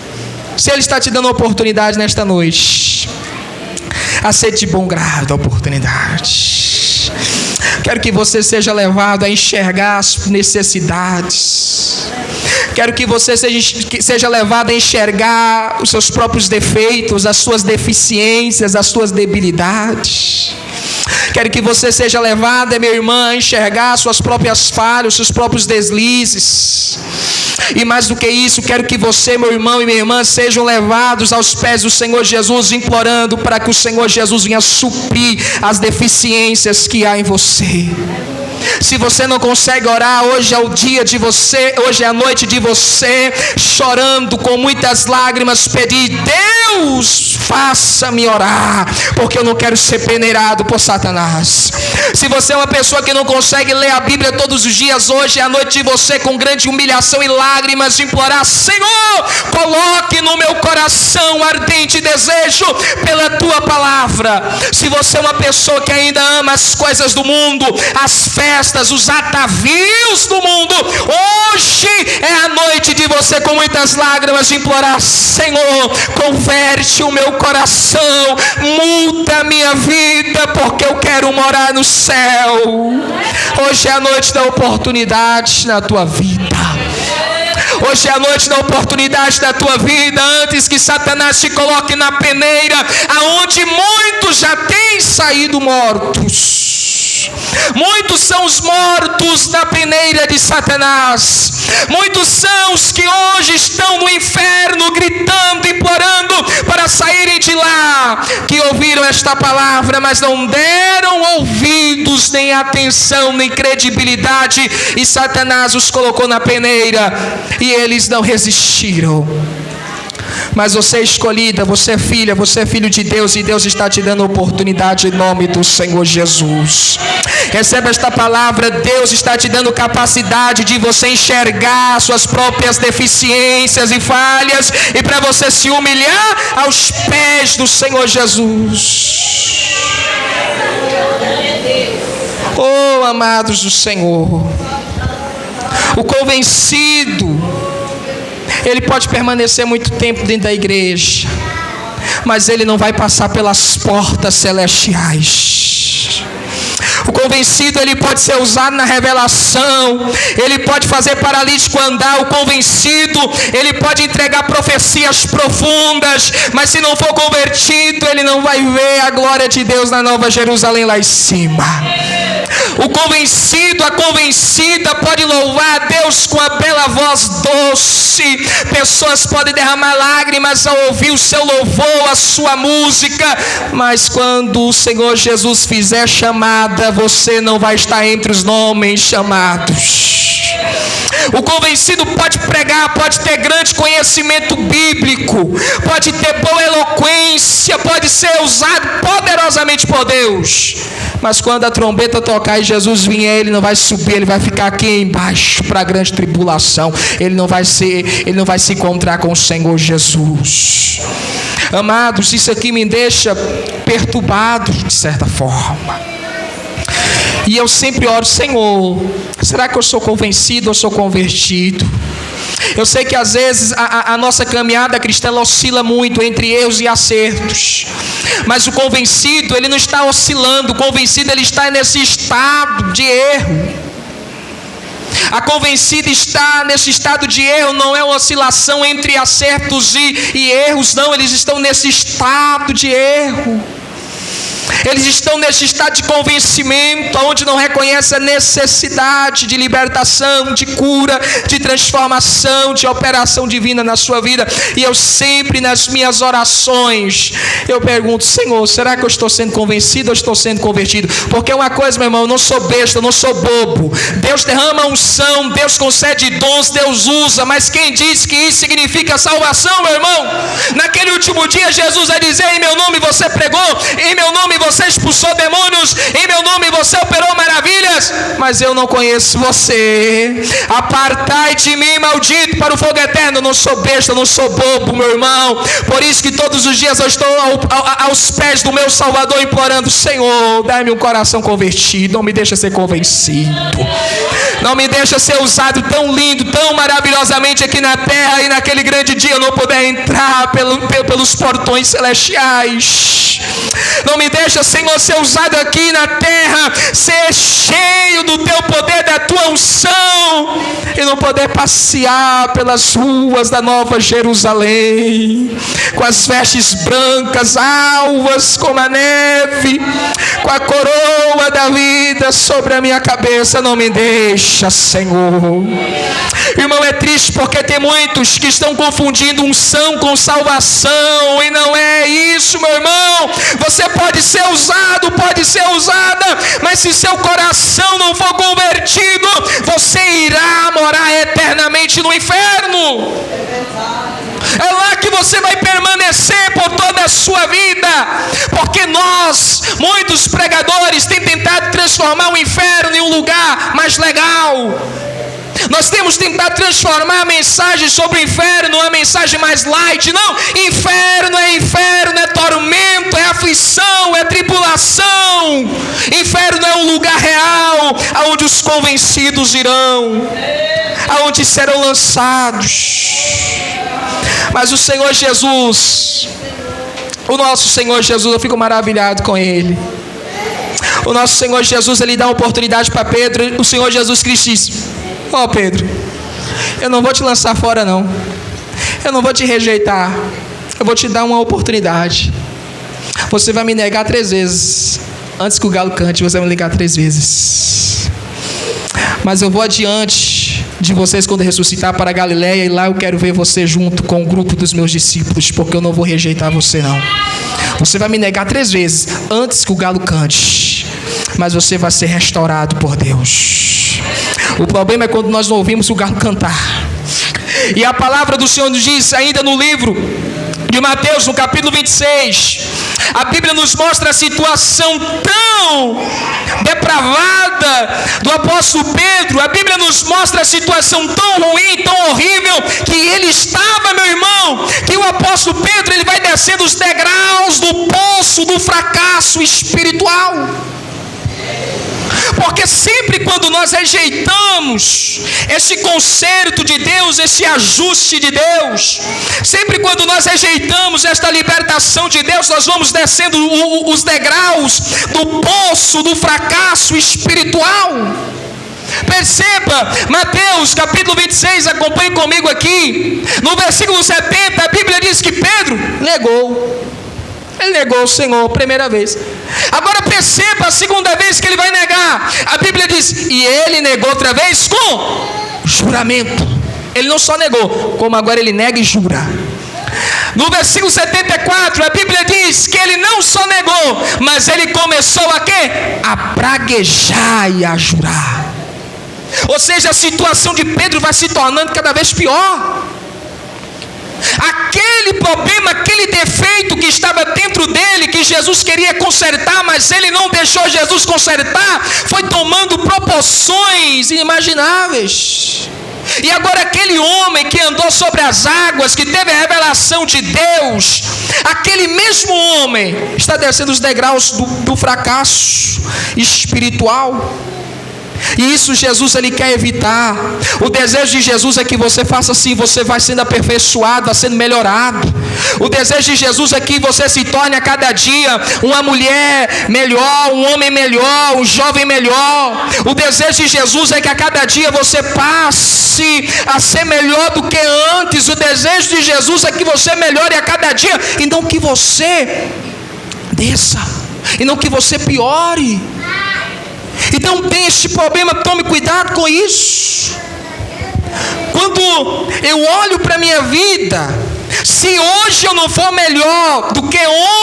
Se ele está te dando uma oportunidade nesta noite, aceite de bom grado a oportunidade. Quero que você seja levado a enxergar as necessidades. Quero que você seja levado a enxergar os seus próprios defeitos, as suas deficiências, as suas debilidades. Quero que você seja levado, minha irmã, a enxergar suas próprias falhas, os seus próprios deslizes. E mais do que isso, quero que você, meu irmão e minha irmã, sejam levados aos pés do Senhor Jesus, implorando para que o Senhor Jesus venha suprir as deficiências que há em você. Se você não consegue orar, hoje é o dia de você, hoje é a noite de você, chorando com muitas lágrimas, pedir: Deus, faça-me orar, porque eu não quero ser peneirado por Satanás. Se você é uma pessoa que não consegue ler a Bíblia todos os dias, hoje é a noite de você, com grande humilhação e lágrimas, implorar: Senhor, coloque no meu coração ardente desejo pela tua palavra. Se você é uma pessoa que ainda ama as coisas do mundo, as festas, os atavios do mundo, hoje é a noite de você, com muitas lágrimas, implorar: Senhor, converte o meu coração, muda a minha vida, porque eu quero morar no céu. Hoje é a noite da oportunidade na tua vida. Hoje é a noite da oportunidade da tua vida, antes que Satanás te coloque na peneira, aonde muitos já têm saído mortos. Muitos são os mortos na peneira de Satanás. Muitos são os que hoje estão no inferno, gritando, implorando para saírem de lá, que ouviram esta palavra, mas não deram ouvidos, nem atenção, nem credibilidade, e Satanás os colocou na peneira, e eles não resistiram. Mas você é escolhida, você é filha, você é filho de Deus, e Deus está te dando oportunidade em nome do Senhor Jesus. Receba esta palavra: Deus está te dando capacidade de você enxergar suas próprias deficiências e falhas, e para você se humilhar aos pés do Senhor Jesus. Oh, amados do Senhor, o convencido, ele pode permanecer muito tempo dentro da igreja, mas ele não vai passar pelas portas celestiais. O convencido, ele pode ser usado na revelação, ele pode fazer paralítico andar. O convencido, ele pode entregar profecias profundas, mas se não for convertido, ele não vai ver a glória de Deus na Nova Jerusalém lá em cima. O convencido, a convencida pode louvar a Deus com a bela voz doce. Pessoas podem derramar lágrimas ao ouvir o seu louvor, a sua música, mas quando o Senhor Jesus fizer chamada, você não vai estar entre os nomes chamados. O convencido pode pregar, pode ter grande conhecimento bíblico, pode ter boa eloquência, pode ser usado poderosamente por Deus, mas quando a trombeta tocar e Jesus vier, ele não vai subir, ele vai ficar aqui embaixo para a grande tribulação. Ele não vai se encontrar com o Senhor Jesus. Amados, isso aqui me deixa perturbado de certa forma. E eu sempre oro: Senhor, será que eu sou convencido ou sou convertido? Eu sei que às vezes a nossa caminhada cristã, ela oscila muito entre erros e acertos, mas o convencido, ele não está oscilando. O convencido, ele está nesse estado de erro. A convencida está nesse estado de erro, não é uma oscilação entre acertos e erros, não. Eles estão nesse estado de erro. Eles estão nesse estado de convencimento, onde não reconhece a necessidade de libertação, de cura, de transformação, de operação divina na sua vida. E eu sempre, nas minhas orações, eu pergunto: Senhor, será que eu estou sendo convencido ou estou sendo convertido? Porque uma coisa, meu irmão, eu não sou besta, eu não sou bobo. Deus derrama unção, Deus concede dons, Deus usa, mas quem diz que isso significa salvação, meu irmão? Naquele último dia, Jesus vai dizer: em meu nome você pregou, em meu nome você expulsou demônios, em meu nome você operou maravilhas, mas eu não conheço você. Apartai de mim, maldito, para o fogo eterno. Eu não sou besta, eu não sou bobo, meu irmão. Por isso que todos os dias eu estou aos pés do meu Salvador, implorando: Senhor, dá-me um coração convertido. Não me deixa ser convencido, não me deixa ser usado tão lindo, tão maravilhosamente aqui na terra, e naquele grande dia eu não puder entrar pelos portões celestiais. Não me deixa, Senhor, ser usado aqui na terra, ser cheio do teu poder, da tua unção, e não poder passear pelas ruas da Nova Jerusalém, com as vestes brancas, alvas como a neve, com a coroa da vida sobre a minha cabeça. Não me deixa, Senhor. Irmão, é triste triste porque tem muitos que estão confundindo unção com salvação, e não é isso, meu irmão. Você pode ser usado, pode ser usada, mas se seu coração não for convertido, você irá morar eternamente no inferno. É lá que você vai permanecer por toda a sua vida, porque muitos pregadores, têm tentado transformar o inferno em um lugar mais legal. Nós temos tentado transformar a mensagem sobre o inferno uma mensagem mais light. Não, inferno, é tormento, é aflição, é tribulação. Inferno é um lugar real, aonde os convencidos irão, aonde serão lançados. Mas o Senhor Jesus, o nosso Senhor Jesus, eu fico maravilhado com Ele. O nosso Senhor Jesus, Ele dá uma oportunidade para Pedro. O Senhor Jesus Cristo diz: ó, Pedro, eu não vou te lançar fora não, eu não vou te rejeitar, eu vou te dar uma oportunidade. Você vai me negar 3 vezes, antes que o galo cante, você vai me negar 3 vezes. Mas eu vou adiante de vocês quando ressuscitar para a Galileia, e lá eu quero ver você junto com o grupo dos meus discípulos, porque eu não vou rejeitar você não. Você vai me negar 3 vezes, antes que o galo cante, mas você vai ser restaurado por Deus. O problema é quando nós não ouvimos o galo cantar. E a palavra do Senhor nos diz, ainda no livro de Mateus, no capítulo 26, a Bíblia nos mostra a situação tão depravada do apóstolo Pedro. A Bíblia nos mostra a situação tão ruim, tão horrível, que ele estava, meu irmão, que o apóstolo Pedro, ele vai descendo os degraus do poço do fracasso espiritual. Porque sempre quando nós rejeitamos esse conserto de Deus, esse ajuste de Deus, sempre quando nós rejeitamos esta libertação de Deus, nós vamos descendo os degraus do poço do fracasso espiritual. Perceba, Mateus capítulo 26, acompanhe comigo aqui, no versículo 70, a Bíblia diz que Pedro negou. Ele negou o Senhor, primeira vez. Agora perceba a segunda vez que ele vai negar. A Bíblia diz, e ele negou outra vez com juramento. Ele não só negou, como agora ele nega e jura. No versículo 74, a Bíblia diz que ele não só negou, mas ele começou a quê? A praguejar e a jurar. Ou seja, a situação de Pedro vai se tornando cada vez pior. Aquele problema, aquele defeito que estava dentro dele, que Jesus queria consertar, mas ele não deixou Jesus consertar, foi tomando proporções inimagináveis. E agora aquele homem que andou sobre as águas, que teve a revelação de Deus, aquele mesmo homem está descendo os degraus do fracasso espiritual. E isso Jesus, ele quer evitar. O desejo de Jesus é que você faça assim, você vai sendo aperfeiçoado, vai sendo melhorado. O desejo de Jesus é que você se torne a cada dia uma mulher melhor, um homem melhor, um jovem melhor. O desejo de Jesus é que a cada dia você passe a ser melhor do que antes. O desejo de Jesus é que você melhore a cada dia, e não que você desça, e não que você piore. Então tem este problema, tome cuidado com isso. Quando eu olho para a minha vida, se hoje eu não for melhor do que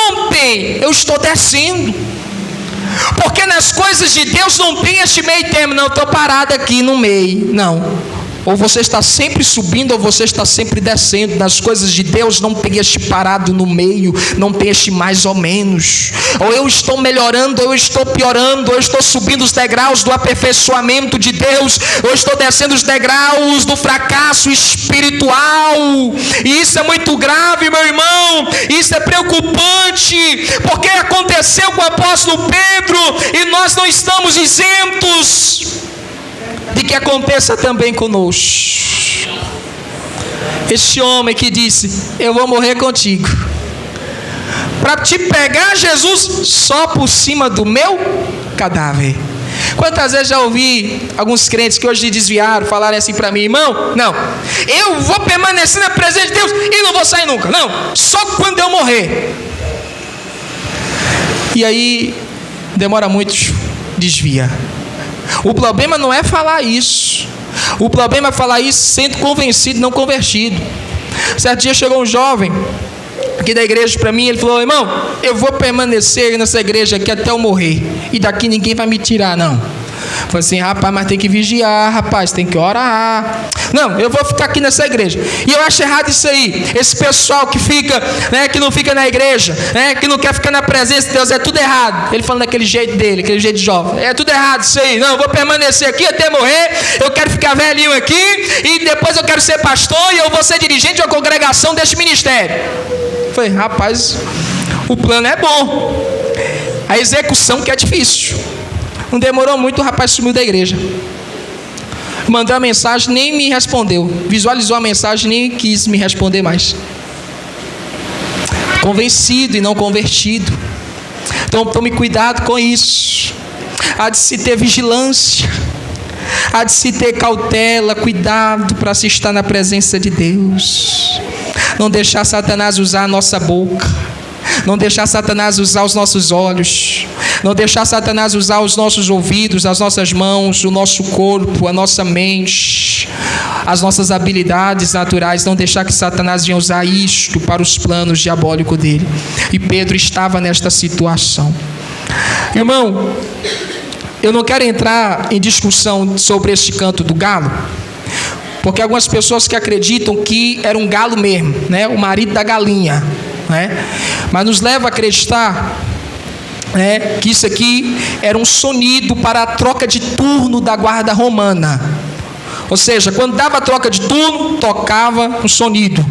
ontem, eu estou descendo. Porque nas coisas de Deus não tem este meio termo. Não, eu estou parado aqui no meio. Não. Ou você está sempre subindo, ou você está sempre descendo. Nas coisas de Deus não tem este parado no meio, não tem este mais ou menos. Ou eu estou melhorando, ou eu estou piorando, ou eu estou subindo os degraus do aperfeiçoamento de Deus, ou eu estou descendo os degraus do fracasso espiritual. E isso é muito grave, meu irmão. Isso é preocupante, porque aconteceu com o apóstolo Pedro, e nós não estamos isentos de que aconteça também conosco. Este homem que disse, eu vou morrer contigo, para te pegar, Jesus, só por cima do meu cadáver. Quantas vezes já ouvi alguns crentes que hoje se desviaram falarem assim para mim, irmão, não, eu vou permanecer na presença de Deus e não vou sair nunca, não, só quando eu morrer. E aí demora muito, desvia. O problema não é falar isso. O problema é falar isso sendo convencido, não convertido. Certo dia chegou um jovem aqui da igreja para mim, ele falou: irmão, eu vou permanecer nessa igreja aqui até eu morrer, e daqui ninguém vai me tirar não. Eu falei assim: rapaz, mas tem que vigiar, rapaz, tem que orar. Não, eu vou ficar aqui nessa igreja. E eu acho errado isso aí. Esse pessoal que fica, que não fica na igreja, que não quer ficar na presença de Deus, é tudo errado. Ele falando daquele jeito dele, aquele jeito de jovem, é tudo errado isso aí. Não, eu vou permanecer aqui até morrer. Eu quero ficar velhinho aqui, e depois eu quero ser pastor, e eu vou ser dirigente de uma congregação deste ministério. Eu falei: rapaz, o plano é bom, a execução que é difícil. Não demorou muito, o rapaz sumiu da igreja. Mandou a mensagem, nem me respondeu. Visualizou a mensagem, nem quis me responder mais. Convencido e não convertido. Então tome cuidado com isso. Há de se ter vigilância, há de se ter cautela, cuidado para se estar na presença de Deus. Não deixar Satanás usar a nossa boca, não deixar Satanás usar os nossos olhos, não deixar Satanás usar os nossos ouvidos, as nossas mãos, o nosso corpo, a nossa mente, as nossas habilidades naturais. Não deixar que Satanás venha usar isto para os planos diabólicos dele. E Pedro estava nesta situação. Irmão, eu não quero entrar em discussão sobre este canto do galo, porque algumas pessoas que acreditam que era um galo mesmo, o marido da galinha, mas nos leva a acreditar que isso aqui era um sonido para a troca de turno da guarda romana. Ou seja, quando dava a troca de turno, tocava um sonido.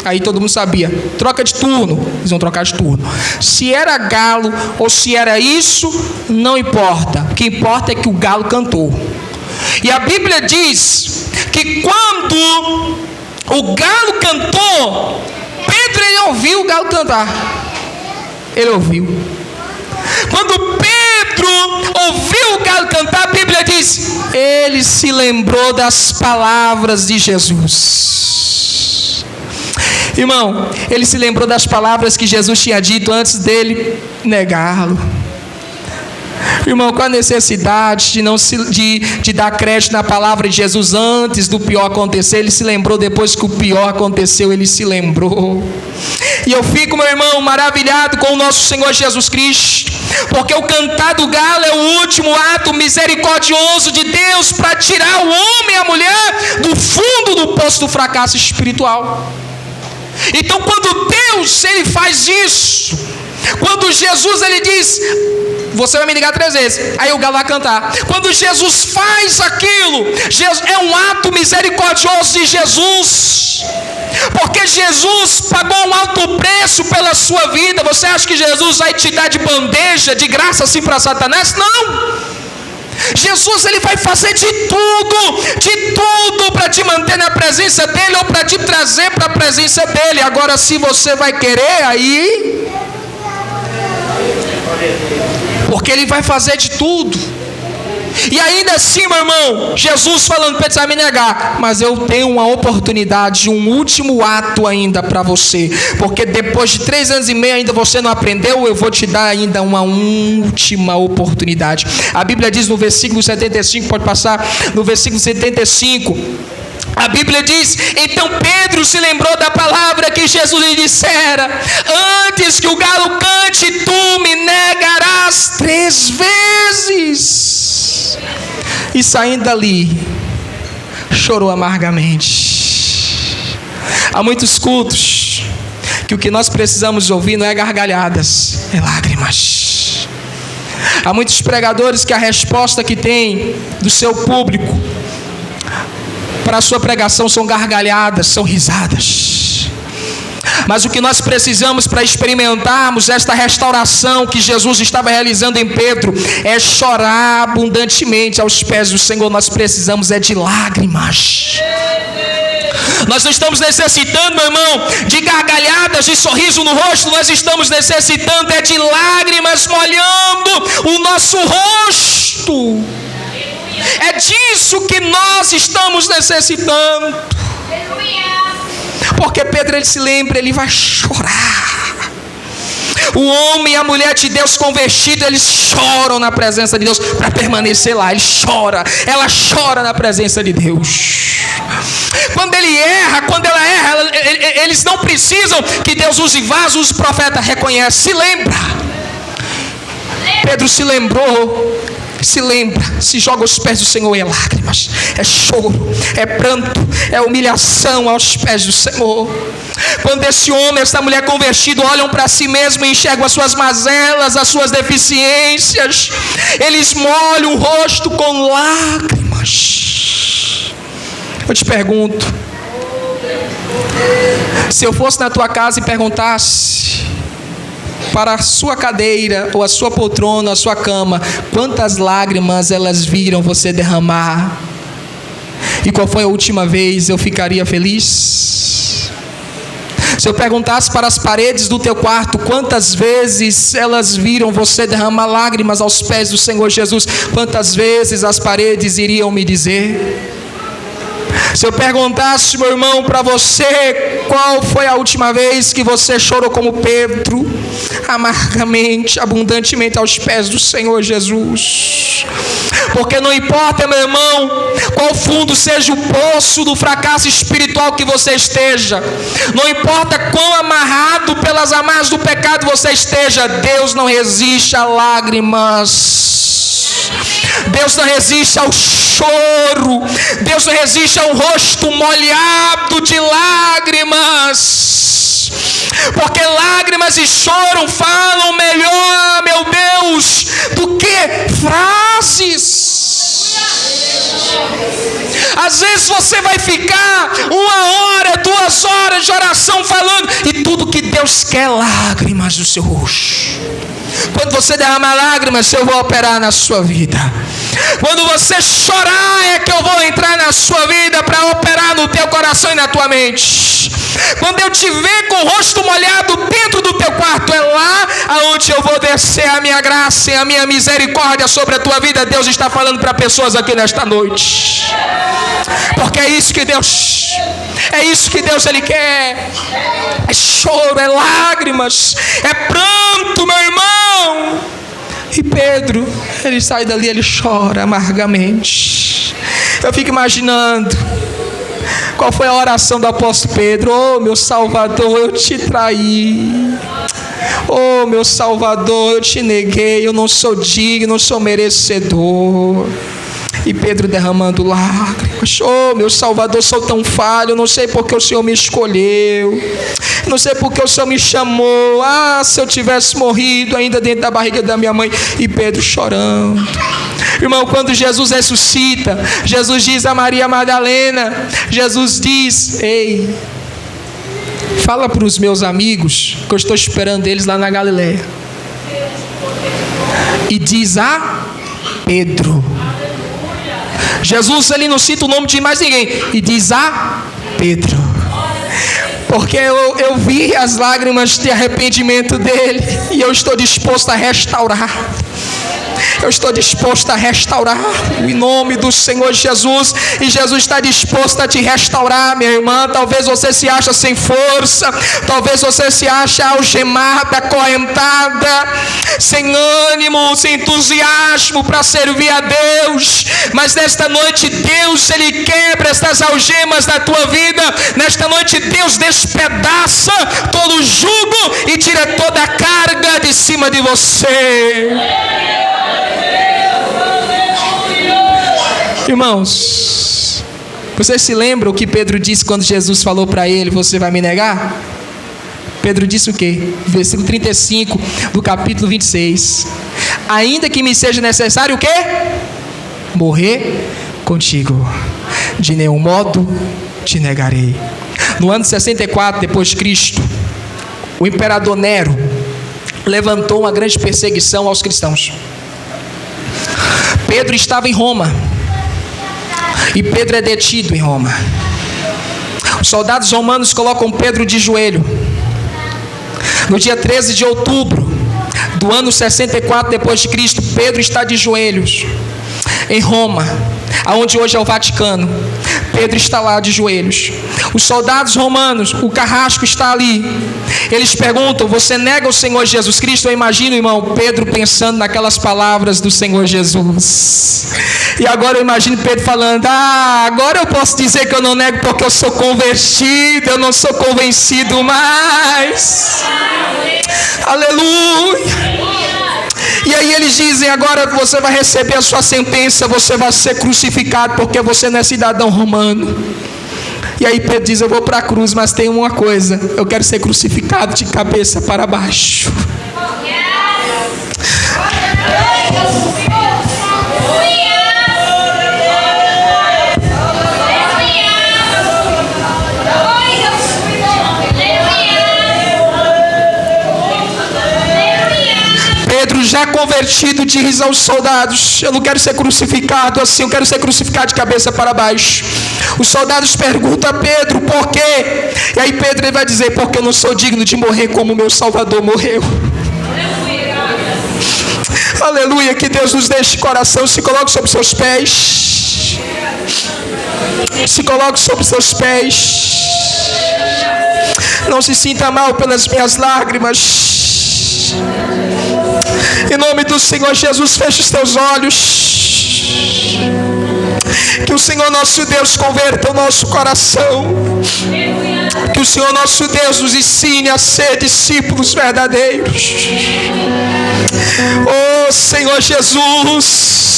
Aí todo mundo sabia, troca de turno, eles vão trocar de turno. Se era galo ou se era isso, não importa. O que importa é que o galo cantou. E a Bíblia diz que quando o galo cantou, Pedro ouviu o galo cantar. Ele ouviu. Quando Pedro ouviu o galo cantar, a Bíblia diz: ele se lembrou das palavras de Jesus. Irmão, ele se lembrou das palavras que Jesus tinha dito antes dele negá-lo. Irmão, qual a necessidade de dar crédito na palavra de Jesus antes do pior acontecer? Ele se lembrou depois que o pior aconteceu, ele se lembrou. E eu fico, meu irmão, maravilhado com o nosso Senhor Jesus Cristo, porque o cantar do galo é o último ato misericordioso de Deus para tirar o homem e a mulher do fundo do poço do fracasso espiritual. Então, quando Deus ele faz isso, quando Jesus ele diz: você vai me ligar 3 vezes, aí o galo vai cantar. Quando Jesus faz aquilo, é um ato misericordioso de Jesus, porque Jesus pagou um alto preço pela sua vida. Você acha que Jesus vai te dar de bandeja, de graça assim para Satanás? Não. Jesus ele vai fazer de tudo para te manter na presença dele, ou para te trazer para a presença dele. Agora, se você vai querer, aí, porque ele vai fazer de tudo. E ainda assim, meu irmão, Jesus falando: Pedro, você vai me negar, mas eu tenho uma oportunidade, um último ato ainda para você, porque depois de 3 anos e meio ainda você não aprendeu, eu vou te dar ainda uma última oportunidade. A Bíblia diz no versículo 75, pode passar, no versículo 75, a Bíblia diz: então Pedro se lembrou da palavra que Jesus lhe dissera: antes que o galo cante, tu me negarás 3 vezes. E saindo dali, chorou amargamente. Há muitos cultos que o que nós precisamos ouvir não é gargalhadas, é lágrimas. Há muitos pregadores que a resposta que tem do seu público para a sua pregação são gargalhadas, são risadas. Mas o que nós precisamos para experimentarmos esta restauração que Jesus estava realizando em Pedro é chorar abundantemente aos pés do Senhor. Nós precisamos de lágrimas. Nós não estamos necessitando, meu irmão, de gargalhadas, de sorriso no rosto. Nós estamos necessitando de lágrimas molhando o nosso rosto. É disso que nós estamos necessitando. Porque Pedro ele se lembra, ele vai chorar. O homem e a mulher de Deus convertidos, eles choram na presença de Deus para permanecer lá. Ele chora, ela chora na presença de Deus. Quando ele erra, quando ela erra, eles não precisam que Deus use vasos, o profeta reconhece, se lembra. Pedro se lembrou, se lembra, se joga aos pés do Senhor, é lágrimas, é choro, é pranto, é humilhação aos pés do Senhor. Quando esse homem, essa mulher convertida olham para si mesmo e enxergam as suas mazelas, as suas deficiências, eles molham o rosto com lágrimas. Eu te pergunto, se eu fosse na tua casa e perguntasse para a sua cadeira, ou a sua poltrona, a sua cama, quantas lágrimas elas viram você derramar, e qual foi a última vez, eu ficaria feliz? Se eu perguntasse para as paredes do teu quarto, quantas vezes elas viram você derramar lágrimas aos pés do Senhor Jesus, quantas vezes as paredes iriam me dizer? Se eu perguntasse, meu irmão, para você, qual foi a última vez que você chorou como Pedro, amargamente, abundantemente aos pés do Senhor Jesus? Porque não importa, meu irmão, qual fundo seja o poço do fracasso espiritual que você esteja, não importa quão amarrado pelas amarras do pecado você esteja, Deus não resiste a lágrimas. Deus não resiste ao choro. Deus não resiste a um rosto molhado de lágrimas. Porque lágrimas e choro falam melhor, meu Deus, do que frases. Às vezes você vai ficar 1 hora, 2 horas de oração falando, e tudo que Deus quer é lágrimas do seu rosto. Quando você derramar lágrimas, eu vou operar na sua vida. Quando você chorar, é que eu vou entrar na sua vida para operar no teu coração e na tua mente. Quando eu te ver com o rosto molhado dentro do teu quarto, é lá aonde eu vou descer a minha graça e a minha misericórdia sobre a tua vida. Deus está falando para pessoas aqui nesta noite. Porque é isso que Deus Ele quer. É choro, é lágrimas, é pranto, meu irmão. E Pedro, ele sai dali, ele chora amargamente. Eu fico imaginando qual foi a oração do apóstolo Pedro. Oh, meu Salvador, eu te traí. Oh, meu Salvador, eu te neguei. Eu não sou digno, não sou merecedor. E Pedro derramando lágrimas. Oh, meu Salvador, sou tão falho. Eu não sei porque o Senhor me escolheu. Não sei porque o Senhor me chamou. Ah, se eu tivesse morrido ainda dentro da barriga da minha mãe. E Pedro chorando. Irmão, quando Jesus ressuscita, Jesus diz a Maria Madalena, Jesus diz: ei, fala para os meus amigos que eu estou esperando eles lá na Galileia. E diz a Pedro. Jesus, ele não cita o nome de mais ninguém. E diz a Pedro. Porque eu vi as lágrimas de arrependimento dele. E eu estou disposto a restaurar. Eu estou disposto a restaurar em nome do Senhor Jesus. E Jesus está disposto a te restaurar, minha irmã. Talvez você se ache sem força. Talvez você se ache algemada, acorrentada, sem ânimo, sem entusiasmo para servir a Deus. Mas nesta noite Deus, Ele quebra estas algemas da tua vida. Nesta noite Deus despedaça todo o jugo e tira toda a carga de cima de você. Irmãos, você se lembra o que Pedro disse quando Jesus falou para ele: você vai me negar? Pedro disse o quê? Versículo 35 do capítulo 26. Ainda que me seja necessário o quê? Morrer contigo. De nenhum modo te negarei. No ano 64 depois de Cristo, o imperador Nero levantou uma grande perseguição aos cristãos. Pedro estava em Roma. E Pedro é detido em Roma. Os soldados romanos colocam Pedro de joelho. No dia 13 de outubro do ano 64 depois de Cristo, Pedro está de joelhos em Roma. aonde hoje é o Vaticano. Pedro está lá de joelhos. Os soldados romanos, o carrasco está ali. Eles perguntam: você nega o Senhor Jesus Cristo? Eu imagino, irmão, Pedro pensando naquelas palavras do Senhor Jesus. E agora eu imagino Pedro falando: agora eu posso dizer que eu não nego porque eu sou convertido, eu não sou convencido mais. Aleluia. E aí eles dizem: agora você vai receber a sua sentença, você vai ser crucificado porque você não é cidadão romano. E aí Pedro diz: eu vou para a cruz, mas tem uma coisa, eu quero ser crucificado de cabeça para baixo. Já convertido, diz aos soldados: eu não quero ser crucificado assim, eu quero ser crucificado de cabeça para baixo. Os soldados perguntam a Pedro: por quê? E aí Pedro vai dizer: porque eu não sou digno de morrer como meu Salvador morreu. Aleluia. Que Deus nos deixe coração. Se coloque sobre seus pés. Se coloque sobre seus pés. Não se sinta mal pelas minhas lágrimas. Em nome do Senhor Jesus, feche os teus olhos. Que o Senhor nosso Deus converta o nosso coração. Que o Senhor nosso Deus nos ensine a ser discípulos verdadeiros. Oh Senhor Jesus,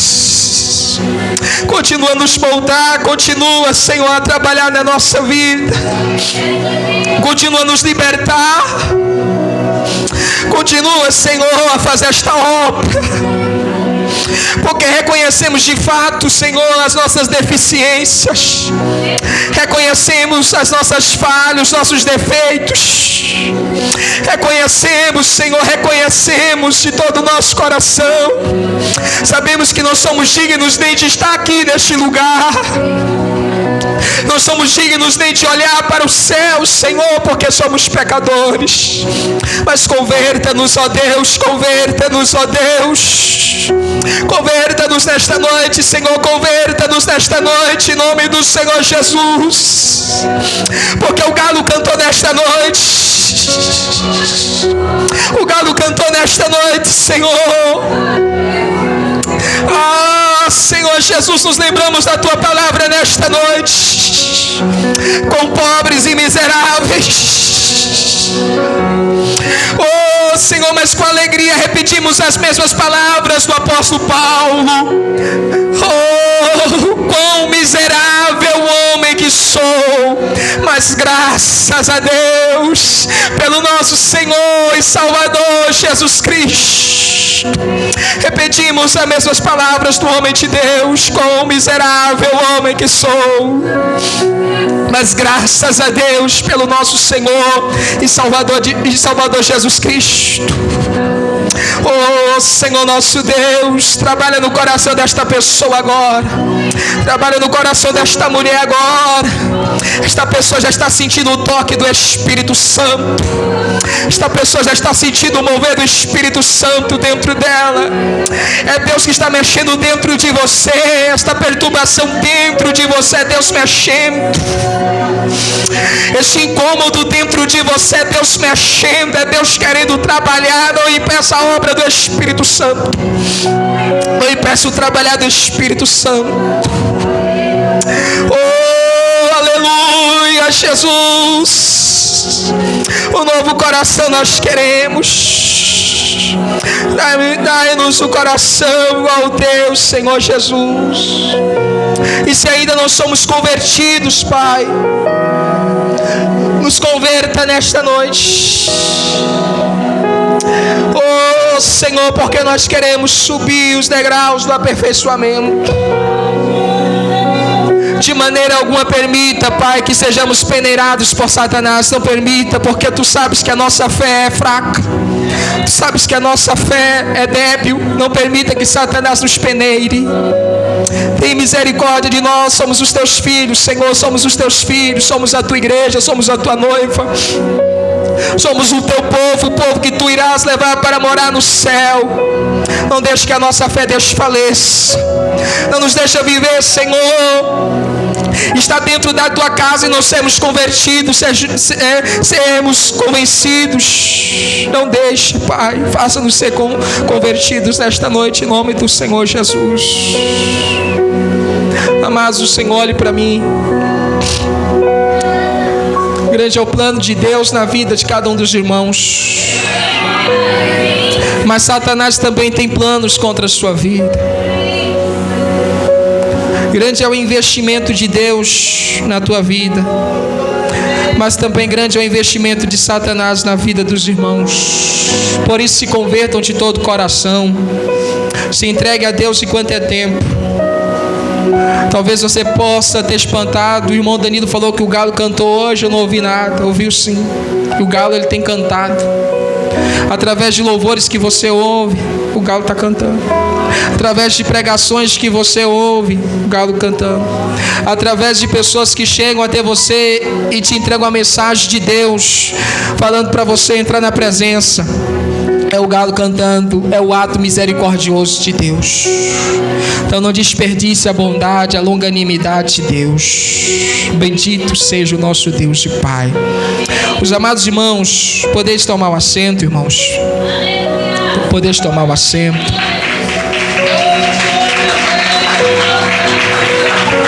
continua a nos moldar, continua, Senhor, a trabalhar na nossa vida, continua a nos libertar. Continua, Senhor, a fazer esta obra, porque reconhecemos de fato, Senhor, as nossas deficiências, reconhecemos as nossas falhas, os nossos defeitos, reconhecemos, Senhor, reconhecemos de todo o nosso coração, sabemos que não somos dignos nem de estar aqui neste lugar, não somos dignos nem de olhar para o céu, Senhor, porque somos pecadores. Mas converta-nos, ó Deus, converta-nos, ó Deus. Converta-nos nesta noite, Senhor, converta-nos nesta noite, em nome do Senhor Jesus. Porque o galo cantou nesta noite. O galo cantou nesta noite, Senhor. Senhor Jesus, nos lembramos da Tua palavra nesta noite. Com pobres e miseráveis. Oh Senhor, mas com alegria repetimos as mesmas palavras do apóstolo Paulo. Oh, quão miserável homem que sou, mas graças a Deus pelo nosso Senhor e Salvador Jesus Cristo. Repetimos as mesmas palavras do homem de Deus: quão miserável homem que sou, mas graças a Deus pelo nosso Senhor e Salvador Jesus Cristo. Oh Senhor nosso Deus, trabalha no coração desta pessoa agora, trabalha no coração desta mulher agora. Esta pessoa já está sentindo o toque do Espírito Santo, esta pessoa já está sentindo o mover do Espírito Santo dentro dela. É Deus que está mexendo dentro de você, esta perturbação dentro de você é Deus mexendo, este incômodo dentro de você é Deus mexendo, é Deus querendo trabalhar. Não impeça a obra do Espírito Santo, não impeça o trabalhar do Espírito Santo. Oh, aleluia, Jesus, o novo coração nós queremos. Dai-nos o coração igual ao teu, Senhor Jesus. E se ainda não somos convertidos, Pai, nos converta nesta noite. Oh Senhor, porque nós queremos subir os degraus do aperfeiçoamento. De maneira alguma permita, Pai, que sejamos peneirados por Satanás. Não permita, porque Tu sabes que a nossa fé é fraca, Tu sabes que a nossa fé é débil. Não permita que Satanás nos peneire. Tem misericórdia de nós, somos os Teus filhos, Senhor, somos os Teus filhos, somos a Tua igreja, somos a Tua noiva. Somos o teu povo, o povo que tu irás levar para morar no céu. Não deixe que a nossa fé desfaleça. Não nos deixa viver, Senhor, está dentro da tua casa e não sermos convertidos, sermos convencidos. Não deixe, Pai, faça-nos ser convertidos nesta noite, em nome do Senhor Jesus. Amados, o Senhor olhe para mim. Grande é o plano de Deus na vida de cada um dos irmãos, mas Satanás também tem planos contra a sua vida. Grande é o investimento de Deus na tua vida, mas também grande é o investimento de Satanás na vida dos irmãos. Por isso se convertam de todo o coração, se entregue a Deus enquanto é tempo. Talvez você possa ter espantado. O irmão Danilo falou que o galo cantou hoje. Eu não ouvi nada. Ouviu sim. O galo, ele tem cantado. Através de louvores que você ouve, o galo está cantando. Através de pregações que você ouve, o galo cantando. Através de pessoas que chegam até você e te entregam a mensagem de Deus, falando para você entrar na presença. É o galo cantando, é o ato misericordioso de Deus. Então não desperdice a bondade, a longanimidade de Deus. Bendito seja o nosso Deus e Pai. Os amados irmãos, podeis tomar o assento, irmãos. Podeis tomar o assento.